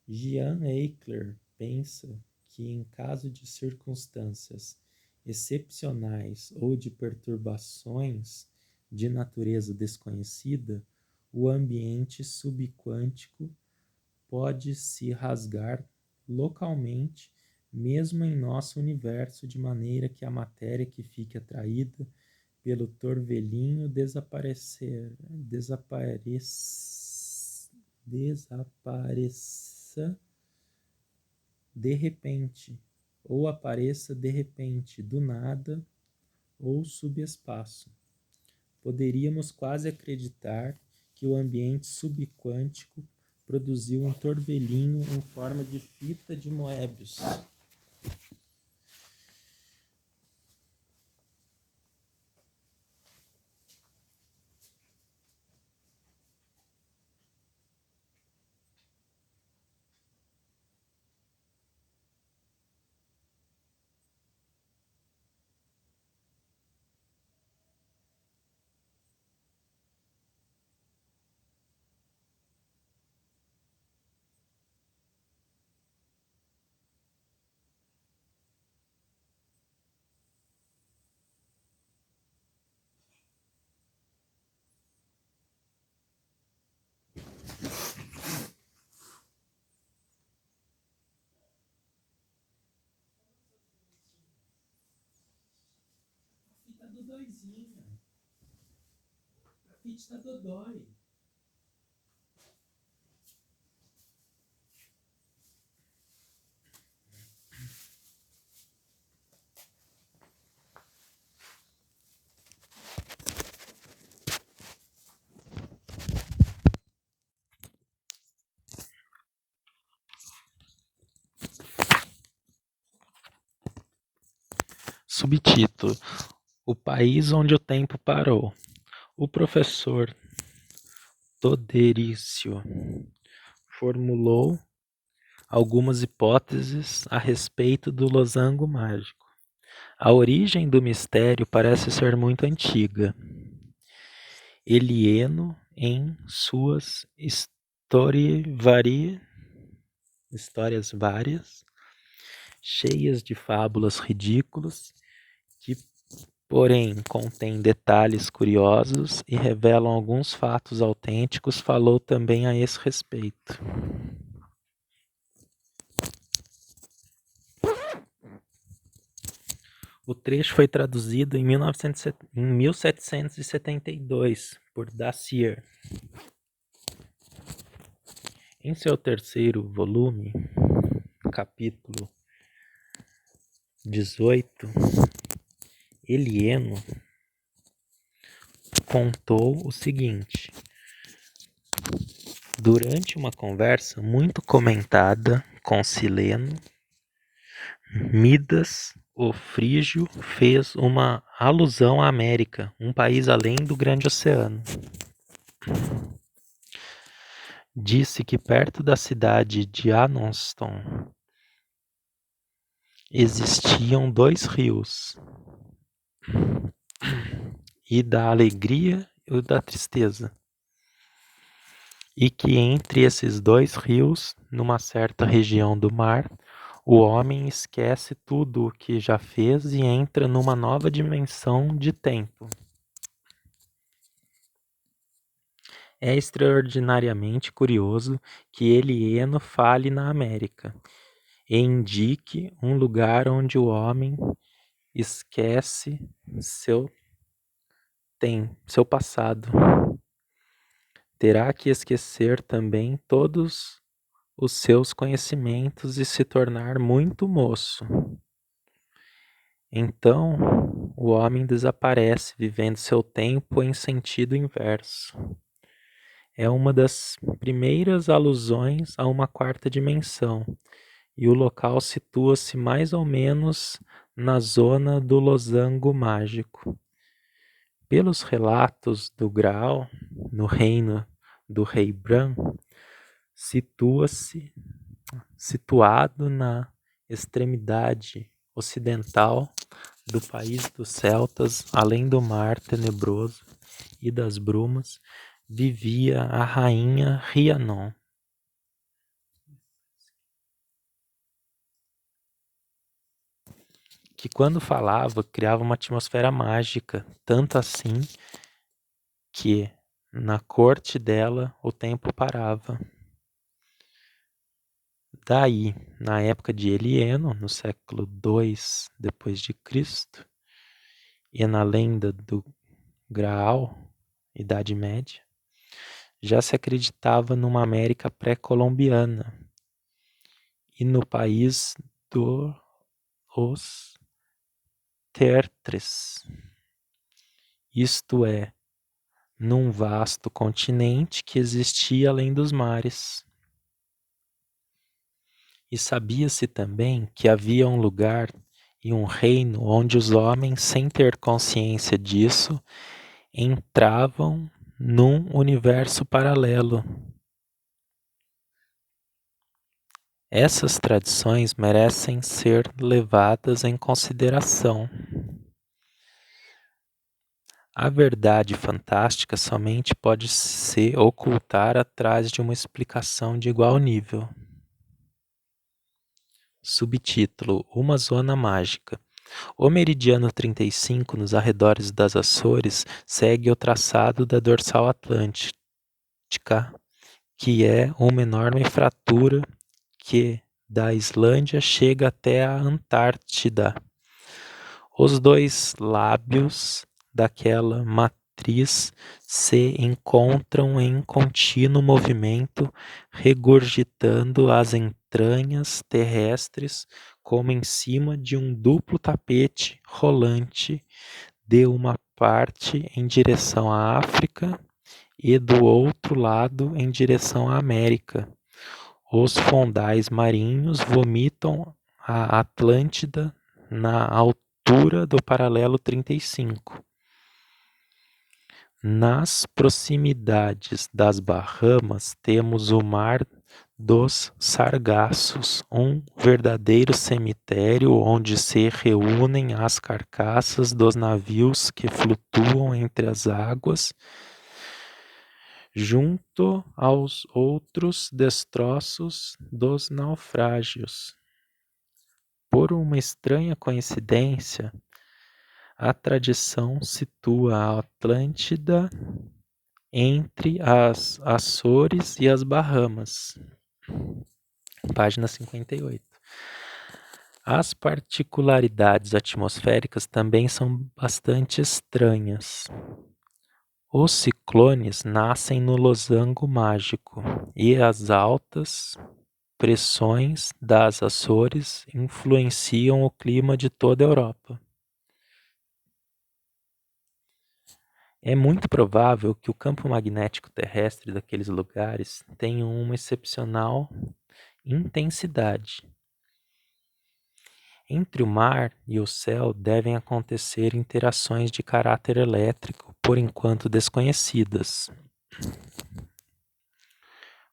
Jean Eichler pensa que, em caso de circunstâncias excepcionais ou de perturbações de natureza desconhecida, o ambiente subquântico pode se rasgar localmente, mesmo em nosso universo, de maneira que a matéria que fique atraída pelo torvelinho desapareça de repente, ou apareça de repente, do nada, ou subespaço. Poderíamos quase acreditar que o ambiente subquântico produziu um torvelinho em forma de fita de Moebius. A fita dodóizinha. A fita dodói. Subtítulo: O país onde o tempo parou. O professor Toderício formulou algumas hipóteses a respeito do losango mágico. A origem do mistério parece ser muito antiga. Elieno, em suas histórias várias, cheias de fábulas ridículas, que porém contém detalhes curiosos e revelam alguns fatos autênticos, falou também a esse respeito. O trecho foi traduzido em 1772 por Dacier. Em seu terceiro volume, capítulo 18, Elieno contou o seguinte: durante uma conversa muito comentada com Sileno, Midas, o frígio, fez uma alusão à América, um país além do grande oceano. Disse que perto da cidade de Anonston existiam 2 rios, e da alegria e o da tristeza, e que entre esses 2 rios, numa certa região do mar, o homem esquece tudo o que já fez e entra numa nova dimensão de tempo. É extraordinariamente curioso que Elieno fale na América e indique um lugar onde o homem esquece seu passado. Terá que esquecer também todos os seus conhecimentos e se tornar muito moço. Então, o homem desaparece, vivendo seu tempo em sentido inverso. É uma das primeiras alusões a uma quarta dimensão, e o local situa-se mais ou menos na zona do losango mágico. Pelos relatos do Graal, no reino do rei Bran, situado na extremidade ocidental do país dos celtas, além do mar tenebroso e das brumas, vivia a rainha Rhiannon. Que quando falava, criava uma atmosfera mágica, tanto assim que, na corte dela, o tempo parava. Daí, na época de Elieno, no século II depois de Cristo, e na lenda do Graal, Idade Média, já se acreditava numa América pré-colombiana e no país dos Tertres, isto é, num vasto continente que existia além dos mares. E sabia-se também que havia um lugar e um reino onde os homens, sem ter consciência disso, entravam num universo paralelo. Essas tradições merecem ser levadas em consideração. A verdade fantástica somente pode se ocultar atrás de uma explicação de igual nível. Subtítulo: Uma zona mágica. O meridiano 35, nos arredores das Açores, segue o traçado da dorsal atlântica, que é uma enorme fratura que, da Islândia, chega até a Antártida. Os dois lábios daquela matriz se encontram em contínuo movimento, regurgitando as entranhas terrestres como em cima de um duplo tapete rolante, de uma parte em direção à África e do outro lado em direção à América. Os fondais marinhos vomitam a Atlântida na altura do paralelo 35. Nas proximidades das Bahamas temos o Mar dos Sargassos, um verdadeiro cemitério onde se reúnem as carcaças dos navios que flutuam entre as águas, junto aos outros destroços dos naufrágios. Por uma estranha coincidência, a tradição situa a Atlântida entre as Açores e as Bahamas. Página 58. As particularidades atmosféricas também são bastante estranhas. Os ciclones nascem no losango mágico e as altas pressões das Açores influenciam o clima de toda a Europa. É muito provável que o campo magnético terrestre daqueles lugares tenha uma excepcional intensidade. Entre o mar e o céu devem acontecer interações de caráter elétrico, por enquanto desconhecidas,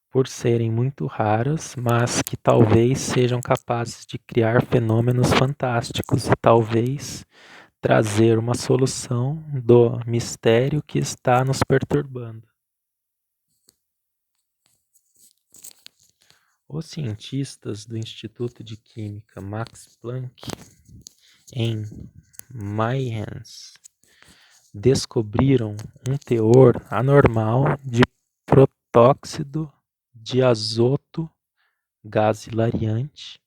por serem muito raras, mas que talvez sejam capazes de criar fenômenos fantásticos e talvez trazer uma solução do mistério que está nos perturbando. Os cientistas do Instituto de Química Max Planck, em Mayence, descobriram um teor anormal de protóxido de azoto, gás hilariante,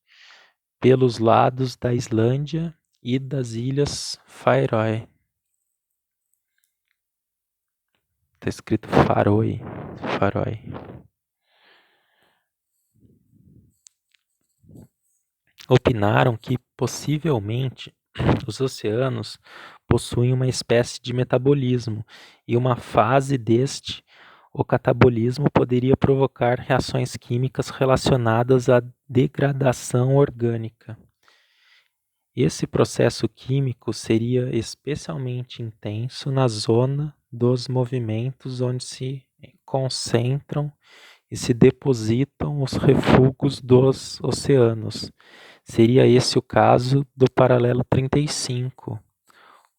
pelos lados da Islândia e das Ilhas Faroe. Está escrito Faroe. Opinaram que, possivelmente, os oceanos possuem uma espécie de metabolismo e uma fase deste, o catabolismo, poderia provocar reações químicas relacionadas à degradação orgânica. Esse processo químico seria especialmente intenso na zona dos movimentos onde se concentram e se depositam os refugos dos oceanos. Seria esse o caso do paralelo 35,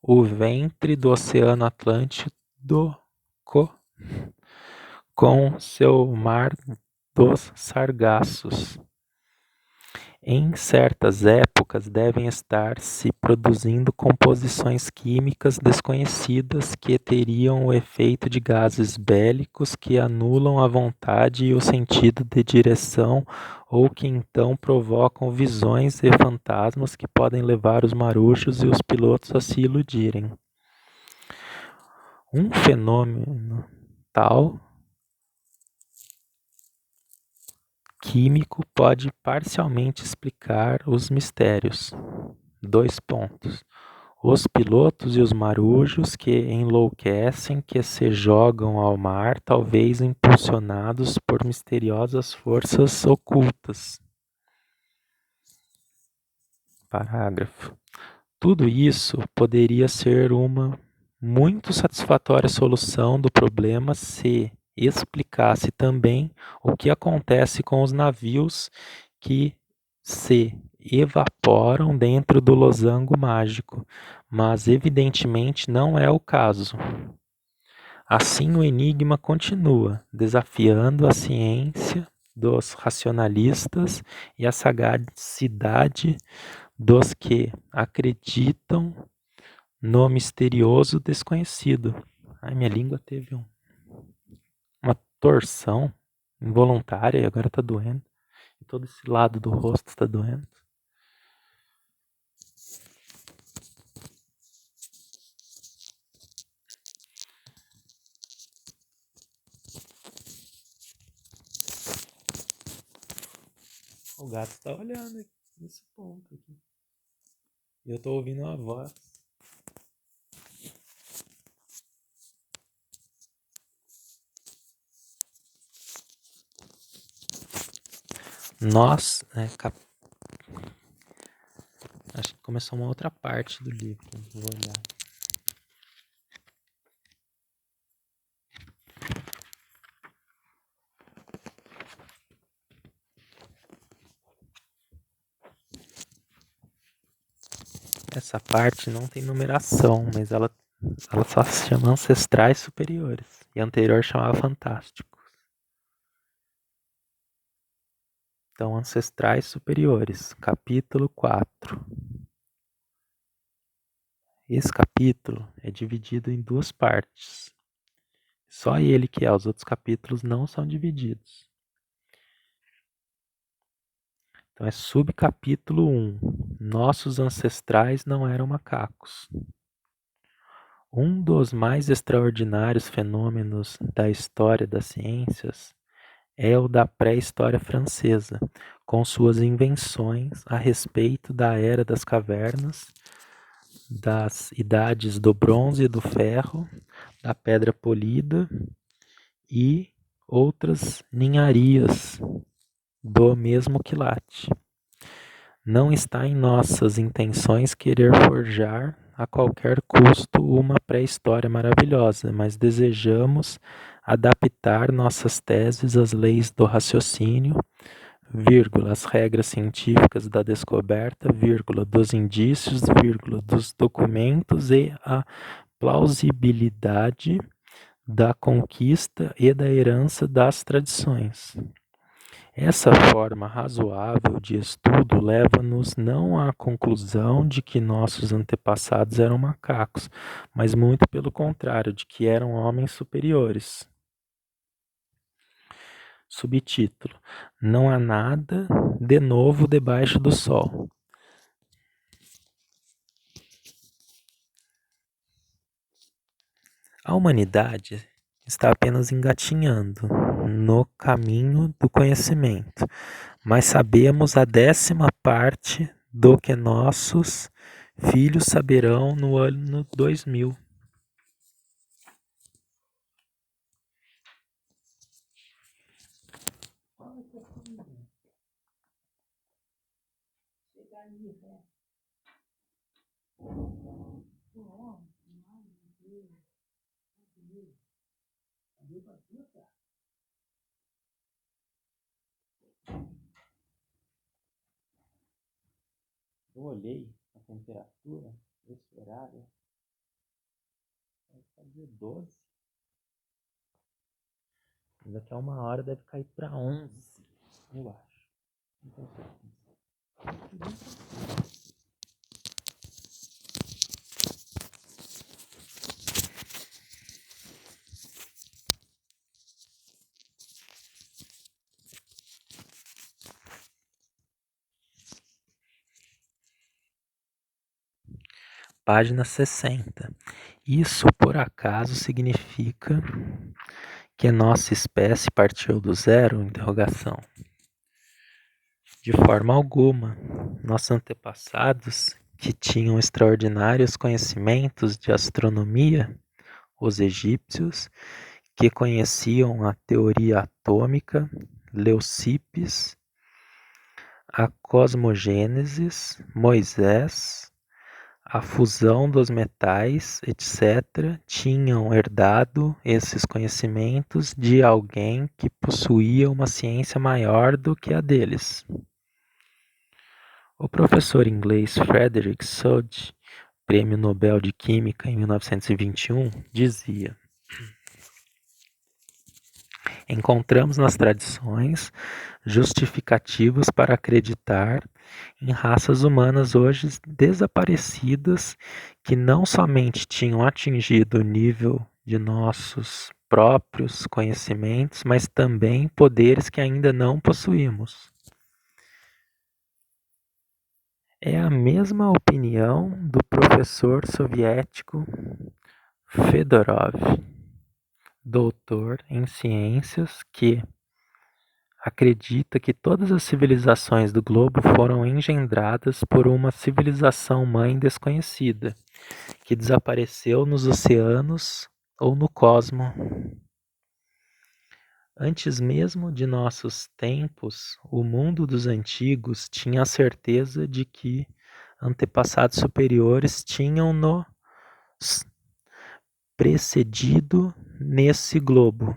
o ventre do Oceano Atlântico com seu Mar dos Sargassos. Em certas épocas devem estar se produzindo composições químicas desconhecidas que teriam o efeito de gases bélicos que anulam a vontade e o sentido de direção ou que então provocam visões e fantasmas que podem levar os marujos e os pilotos a se iludirem. Um fenômeno tal químico pode parcialmente explicar os mistérios. 2 pontos. Os pilotos e os marujos que enlouquecem, que se jogam ao mar, talvez impulsionados por misteriosas forças ocultas. Parágrafo. Tudo isso poderia ser uma muito satisfatória solução do problema se explicasse também o que acontece com os navios que se evaporam dentro do losango mágico, mas evidentemente não é o caso. Assim, o enigma continua, desafiando a ciência dos racionalistas e a sagacidade dos que acreditam no misterioso desconhecido. Ai, minha língua teve uma torção involuntária e agora tá doendo. E todo esse lado do rosto está doendo. O gato está olhando aqui, nesse ponto aqui. E eu tô ouvindo uma voz. Nós, acho que começou uma outra parte do livro. Vou olhar. Essa parte não tem numeração, mas ela só se chama Ancestrais Superiores. E a anterior chamava Fantásticos. Então, Ancestrais Superiores, capítulo 4. Esse capítulo é dividido em duas partes. Só ele que é, os outros capítulos não são divididos. Então é subcapítulo 1. Nossos ancestrais não eram macacos. Um dos mais extraordinários fenômenos da história das ciências é o da pré-história francesa, com suas invenções a respeito da era das cavernas, das idades do bronze e do ferro, da pedra polida e outras ninharias do mesmo quilate. Não está em nossas intenções querer forjar a qualquer custo uma pré-história maravilhosa, mas desejamos adaptar nossas teses às leis do raciocínio, vírgula, as regras científicas da descoberta, vírgula, dos indícios, vírgula, dos documentos e a plausibilidade da conquista e da herança das tradições. Essa forma razoável de estudo leva-nos não à conclusão de que nossos antepassados eram macacos, mas muito pelo contrário, de que eram homens superiores. Subtítulo: Não há nada de novo debaixo do sol. A humanidade está apenas engatinhando no caminho do conhecimento, mas sabemos a 10ª parte do que nossos filhos saberão no ano 2000. Eu olhei a temperatura desse horário, vai fazer 12. Daqui a 1 hora deve cair para 11, eu acho. Não tenho certeza. Página 60. Isso, por acaso, significa que nossa espécie partiu do zero? De forma alguma. Nossos antepassados, que tinham extraordinários conhecimentos de astronomia, os egípcios, que conheciam a teoria atômica, Leucipes, a cosmogênese, Moisés, a fusão dos metais, etc., tinham herdado esses conhecimentos de alguém que possuía uma ciência maior do que a deles. O professor inglês Frederick Soddy, Prêmio Nobel de Química em 1921, dizia: encontramos nas tradições justificativos para acreditar em raças humanas hoje desaparecidas que não somente tinham atingido o nível de nossos próprios conhecimentos, mas também poderes que ainda não possuímos. É a mesma opinião do professor soviético Fedorov, doutor em ciências, que acredita que todas as civilizações do globo foram engendradas por uma civilização mãe desconhecida, que desapareceu nos oceanos ou no cosmo. Antes mesmo de nossos tempos, o mundo dos antigos tinha a certeza de que antepassados superiores tinham nos precedido nesse globo.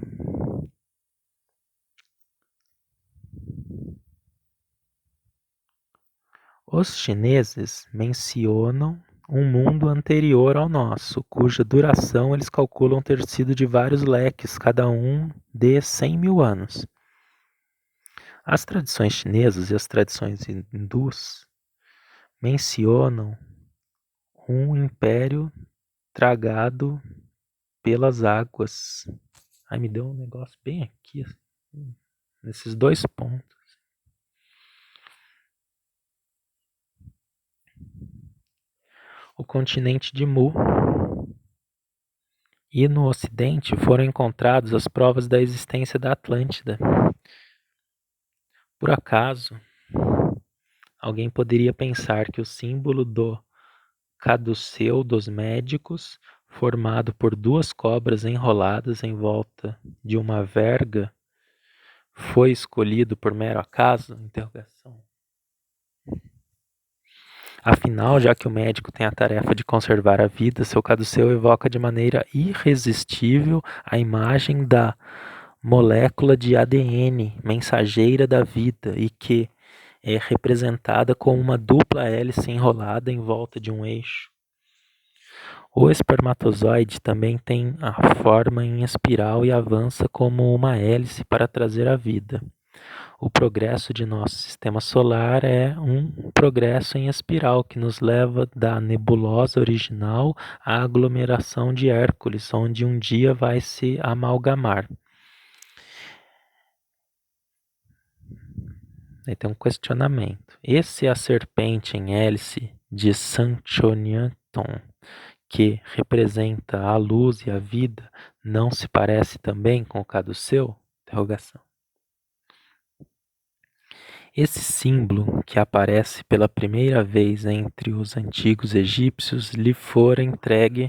Os chineses mencionam um mundo anterior ao nosso, cuja duração eles calculam ter sido de vários leques, cada um de 100 mil anos. As tradições chinesas e as tradições hindus mencionam um império tragado pelas águas. Ai, me deu um negócio bem aqui, nesses dois pontos. O continente de Mu. E no Ocidente foram encontradas as provas da existência da Atlântida. Por acaso, alguém poderia pensar que o símbolo do caduceu dos médicos, formado por duas cobras enroladas em volta de uma verga, foi escolhido por mero acaso? Interrogação. Afinal, já que o médico tem a tarefa de conservar a vida, seu caduceu evoca de maneira irresistível a imagem da molécula de ADN, mensageira da vida, e que é representada como uma dupla hélice enrolada em volta de um eixo. O espermatozoide também tem a forma em espiral e avança como uma hélice para trazer a vida. O progresso de nosso sistema solar é um progresso em espiral que nos leva da nebulosa original à aglomeração de Hércules, onde um dia vai se amalgamar. Aí tem um questionamento. E se a serpente em hélice de Sanchoniathon, que representa a luz e a vida, não se parece também com o caduceu? Interrogação. Esse símbolo, que aparece pela primeira vez entre os antigos egípcios, lhe fora entregue,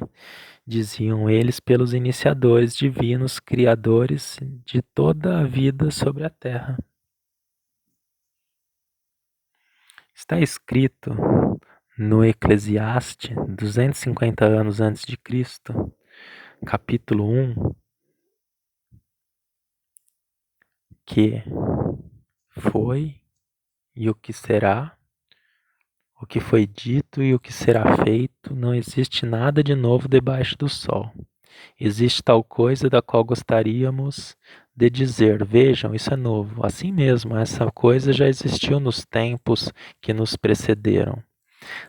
diziam eles, pelos iniciadores divinos, criadores de toda a vida sobre a terra. Está escrito no Eclesiastes, 250 anos antes de Cristo, capítulo 1, que foi e o que será, o que foi dito e o que será feito, não existe nada de novo debaixo do sol. Existe tal coisa da qual gostaríamos de dizer, vejam, isso é novo. Assim mesmo, essa coisa já existiu nos tempos que nos precederam.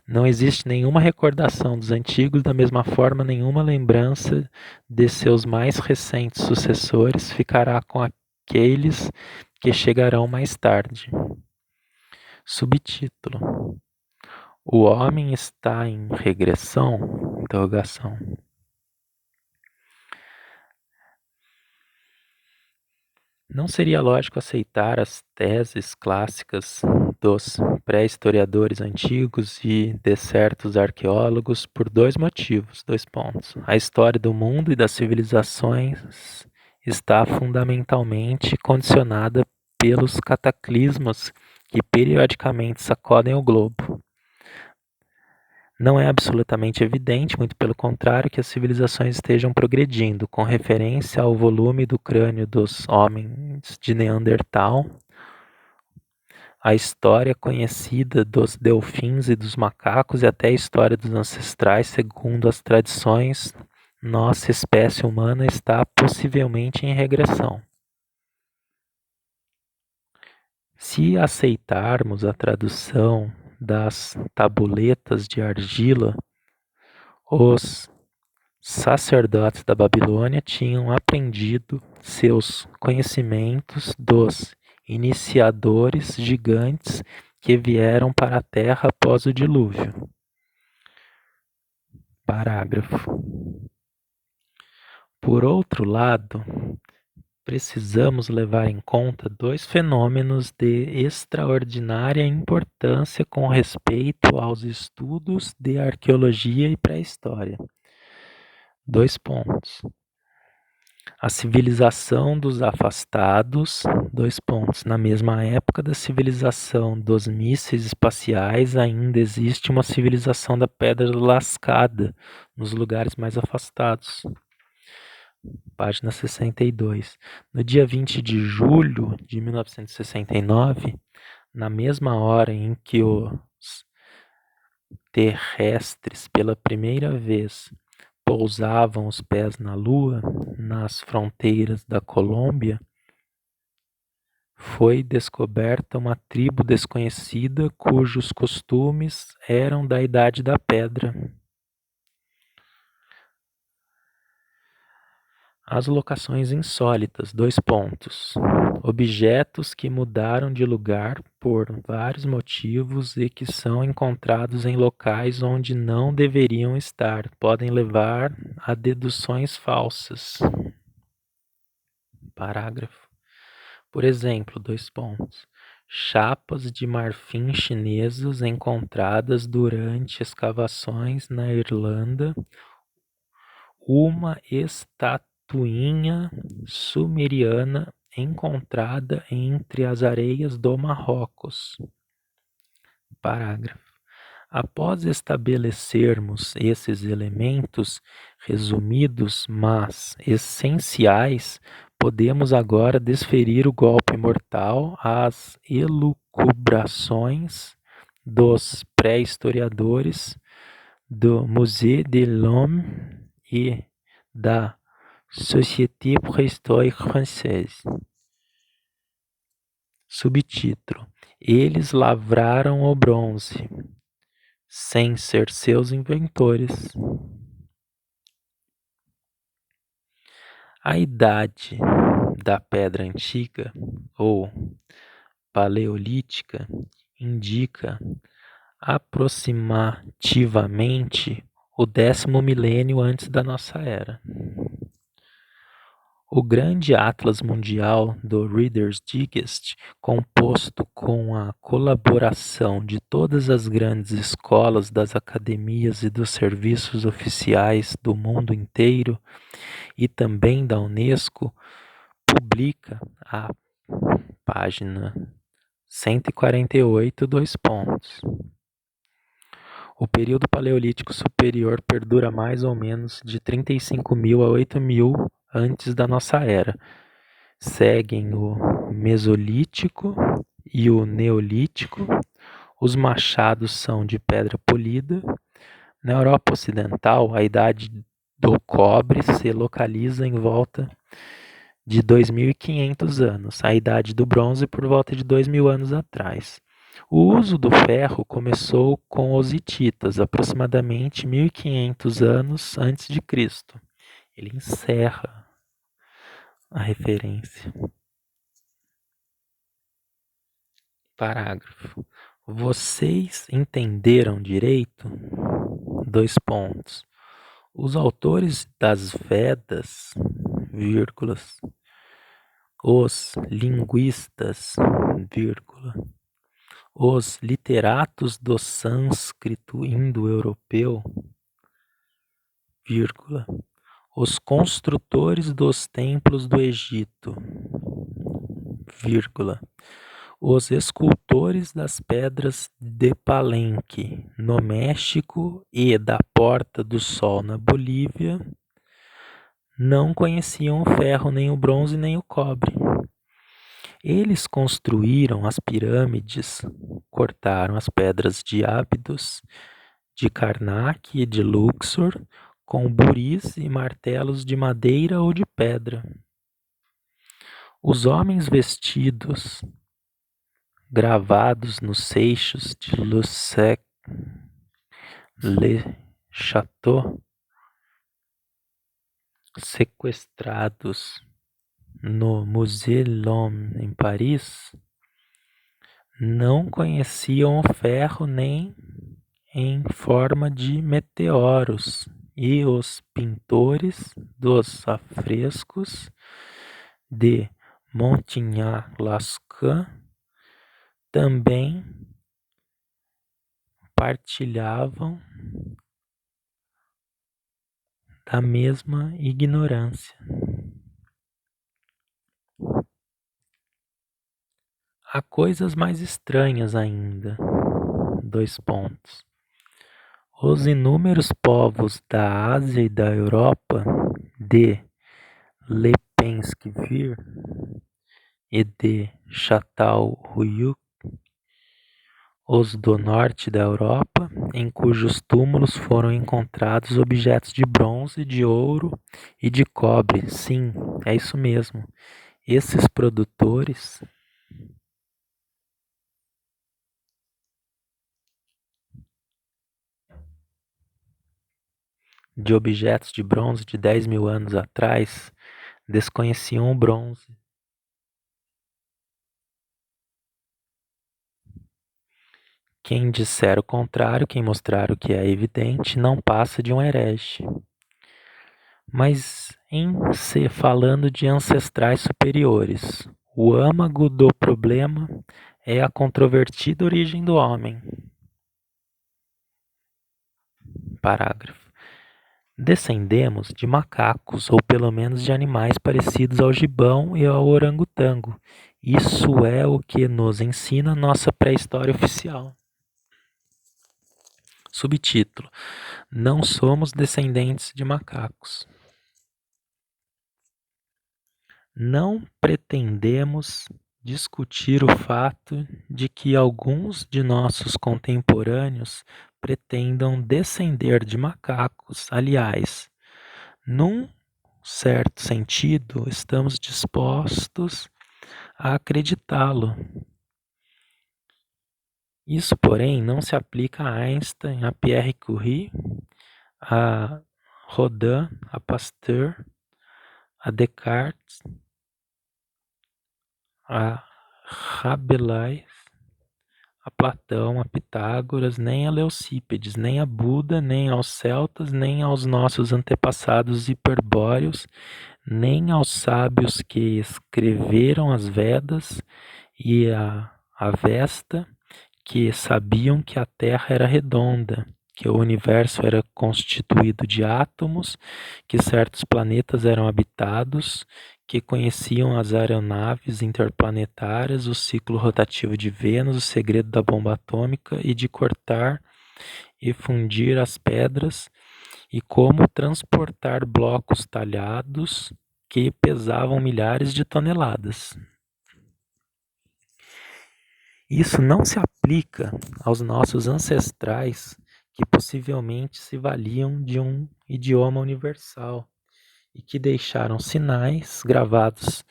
Não existe nenhuma recordação dos antigos, da mesma forma, nenhuma lembrança de seus mais recentes sucessores ficará com aqueles que chegarão mais tarde. Subtítulo: O homem está em regressão? Interrogação. Não seria lógico aceitar as teses clássicas dos pré-historiadores antigos e de certos arqueólogos por dois motivos, dois pontos. A história do mundo e das civilizações está fundamentalmente condicionada pelos cataclismos que periodicamente sacodem o globo. Não é absolutamente evidente, muito pelo contrário, que as civilizações estejam progredindo, com referência ao volume do crânio dos homens de Neandertal, a história conhecida dos delfins e dos macacos e até a história dos ancestrais, segundo as tradições, nossa espécie humana está possivelmente em regressão. Se aceitarmos a tradução das tabuletas de argila, os sacerdotes da Babilônia tinham aprendido seus conhecimentos dos iniciadores gigantes que vieram para a Terra após o dilúvio. Parágrafo. Por outro lado, precisamos levar em conta dois fenômenos de extraordinária importância com respeito aos estudos de arqueologia e pré-história. Dois pontos. A civilização dos afastados, dois pontos. Na mesma época da civilização dos mísseis espaciais, ainda existe uma civilização da pedra lascada nos lugares mais afastados. Página 62. No dia 20 de julho de 1969, na mesma hora em que os terrestres pela primeira vez pousavam os pés na Lua, nas fronteiras da Colômbia, foi descoberta uma tribo desconhecida cujos costumes eram da Idade da Pedra. As locações insólitas, dois pontos. Objetos que mudaram de lugar por vários motivos e que são encontrados em locais onde não deveriam estar, podem levar a deduções falsas. Parágrafo. Por exemplo, dois pontos. Chapas de marfim chinesas encontradas durante escavações na Irlanda, uma estatuinha sumeriana encontrada entre as areias do Marrocos. Parágrafo. Após estabelecermos esses elementos resumidos, mas essenciais, podemos agora desferir o golpe mortal às elucubrações dos pré-historiadores do Musée de l'Homme e da Société Préhistorique Française. Subtítulo: Eles lavraram o bronze, sem ser seus inventores. A idade da pedra antiga, ou paleolítica, indica aproximativamente o 10º milênio antes da nossa era. O grande Atlas Mundial do Reader's Digest, composto com a colaboração de todas as grandes escolas, das academias e dos serviços oficiais do mundo inteiro e também da Unesco, publica a página 148, dois pontos. O período paleolítico superior perdura mais ou menos de 35.000 a 8.000 antes da nossa era. Seguem o Mesolítico e o Neolítico. Os machados são de pedra polida. Na Europa Ocidental, a idade do cobre se localiza em volta de 2.500 anos. A idade do bronze por volta de 2.000 anos atrás. O uso do ferro começou com os hititas, aproximadamente 1.500 anos antes de Cristo. Ele encerra a referência. Parágrafo. Vocês entenderam direito? Dois pontos. Os autores das Vedas, vírgulas, os linguistas, vírgula, os literatos do sânscrito indo-europeu, vírgula, os construtores dos templos do Egito, vírgula, os escultores das pedras de Palenque, no México, e da Porta do Sol, na Bolívia, não conheciam o ferro, nem o bronze, nem o cobre. Eles construíram as pirâmides, cortaram as pedras de Ábidos, de Karnak e de Luxor, com buris e martelos de madeira ou de pedra. Os homens vestidos, gravados nos seixos de Le Château, sequestrados no Musée Lhomme, em Paris, não conheciam o ferro nem em forma de meteoros, e os pintores dos afrescos de Montignac-Lascaux também partilhavam da mesma ignorância. Há coisas mais estranhas ainda. Os inúmeros povos da Ásia e da Europa, de Lepensk-Vir e de Çatalhöyük, os do norte da Europa, em cujos túmulos foram encontrados objetos de bronze, de ouro e de cobre. Sim, é isso mesmo. Esses produtores de objetos de bronze de 10.000 anos atrás desconheciam o bronze. Quem disser o contrário, quem mostrar o que é evidente, não passa de um herege. Mas em se falando de ancestrais superiores, o âmago do problema é a controvertida origem do homem. Parágrafo. Descendemos de macacos, ou pelo menos de animais parecidos ao gibão e ao orangotango. Isso é o que nos ensina nossa pré-história oficial. Subtítulo: Não somos descendentes de macacos. Não pretendemos discutir o fato de que alguns de nossos contemporâneos pretendam descender de macacos. Aliás, num certo sentido, estamos dispostos a acreditá-lo. Isso, porém, não se aplica a Einstein, a Pierre Curie, a Rodin, a Pasteur, a Descartes, a Rabelais, a Platão, a Pitágoras, nem a Leucípides, nem a Buda, nem aos celtas, nem aos nossos antepassados hiperbóreos, nem aos sábios que escreveram as Vedas e a Avesta, que sabiam que a Terra era redonda, que o universo era constituído de átomos, que certos planetas eram habitados, que conheciam as aeronaves interplanetárias, o ciclo rotativo de Vênus, o segredo da bomba atômica e de cortar e fundir as pedras, e como transportar blocos talhados que pesavam milhares de toneladas. Isso não se aplica aos nossos ancestrais que possivelmente se valiam de um idioma universal e que deixaram sinais gravados,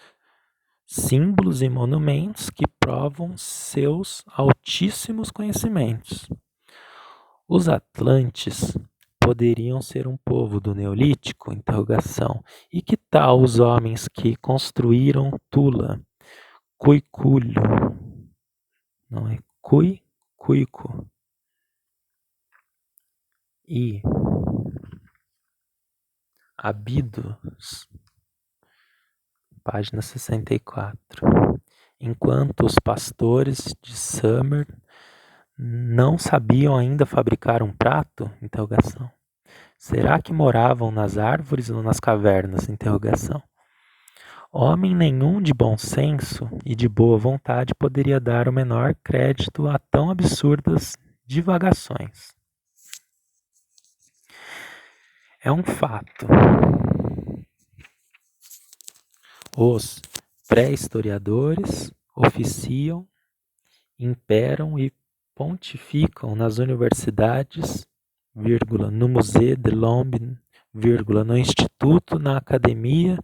símbolos e monumentos que provam seus altíssimos conhecimentos. Os Atlantes poderiam ser um povo do Neolítico? E que tal os homens que construíram Tula, Cuiculho? Não é Cuico. E Abidos, página 64. Enquanto os pastores de Sumer Não sabiam ainda fabricar um prato? Interrogação. Será que moravam nas árvores ou nas cavernas? Interrogação. Homem nenhum de bom senso e de boa vontade poderia dar o menor crédito a tão absurdas divagações. É um fato. Os pré-historiadores oficiam, imperam e pontificam nas universidades, no Musée de l'Homme, no Instituto, na Academia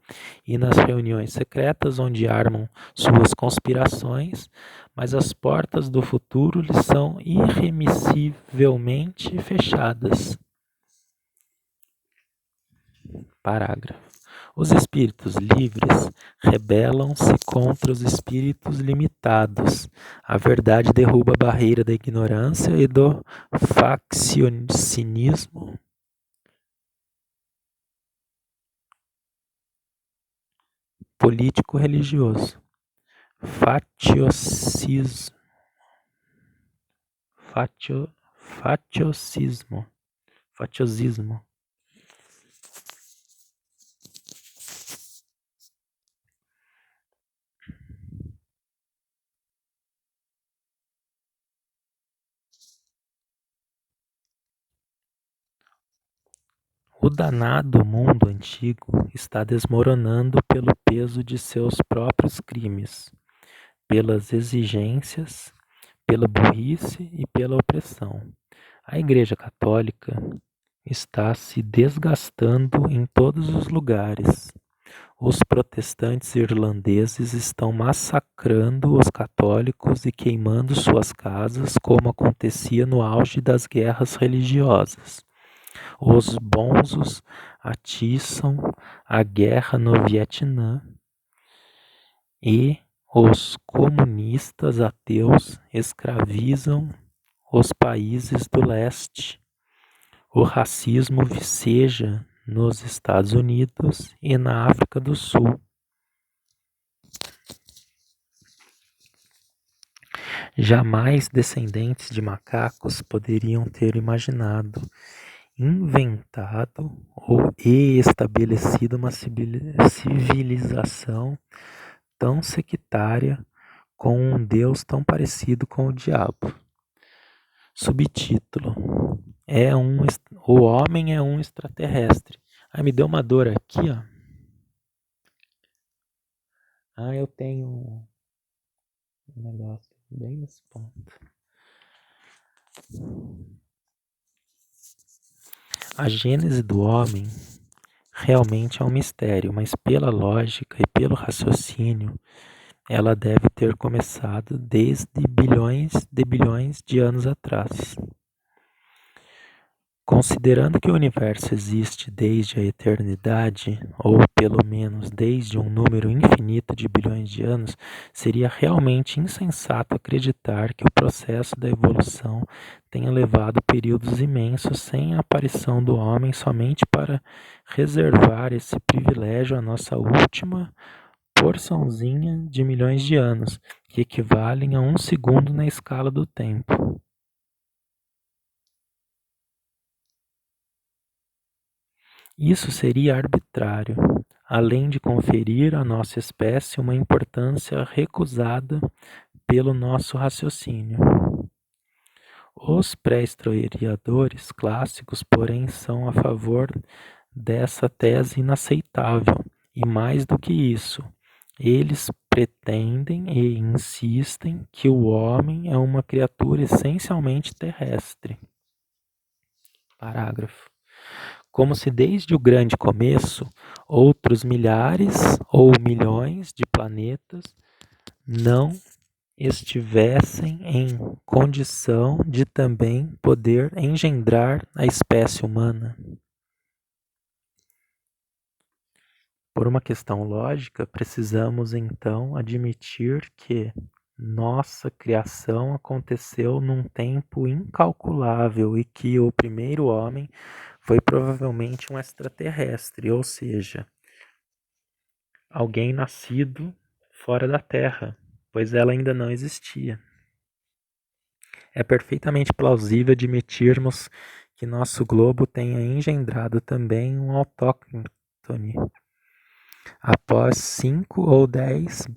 e nas reuniões secretas onde armam suas conspirações, mas as portas do futuro lhes são irremissivelmente fechadas. Parágrafo. Os espíritos livres rebelam-se contra os espíritos limitados. A verdade derruba a barreira da ignorância e do faccionismo. Político-religioso. Faciosismo. O danado mundo antigo está desmoronando pelo peso de seus próprios crimes, pelas exigências, pela burrice e pela opressão. A Igreja Católica está se desgastando em todos os lugares. Os protestantes irlandeses estão massacrando os católicos e queimando suas casas, como acontecia no auge das guerras religiosas. Os bonzos atiçam a guerra no Vietnã e os comunistas ateus escravizam os países do leste. O racismo viceja nos Estados Unidos e na África do Sul. Jamais descendentes de macacos poderiam ter imaginado, inventado ou estabelecido uma civilização tão sectária com um Deus tão parecido com o diabo. Subtítulo: O homem é um extraterrestre. Me deu uma dor aqui, ó. Eu tenho um negócio bem nesse ponto. A gênese do homem realmente é um mistério, mas pela lógica e pelo raciocínio, ela deve ter começado desde bilhões de anos atrás. Considerando que o universo existe desde a eternidade, ou pelo menos desde um número infinito de bilhões de anos, seria realmente insensato acreditar que o processo da evolução tenha levado períodos imensos sem a aparição do homem somente para reservar esse privilégio à nossa última porçãozinha de milhões de anos, que equivalem a 1 segundo na escala do tempo. Isso seria arbitrário, além de conferir à nossa espécie uma importância recusada pelo nosso raciocínio. Os pré-historiadores clássicos, porém, são a favor dessa tese inaceitável, e mais do que isso, eles pretendem e insistem que o homem é uma criatura essencialmente terrestre. Parágrafo. Como se desde o grande começo, outros milhares ou milhões de planetas não estivessem em condição de também poder engendrar a espécie humana. Por uma questão lógica, precisamos então admitir que nossa criação aconteceu num tempo incalculável e que o primeiro homem foi provavelmente um extraterrestre, ou seja, alguém nascido fora da Terra, pois ela ainda não existia. É perfeitamente plausível admitirmos que nosso globo tenha engendrado também um autóctone após 5 ou 10 bilhões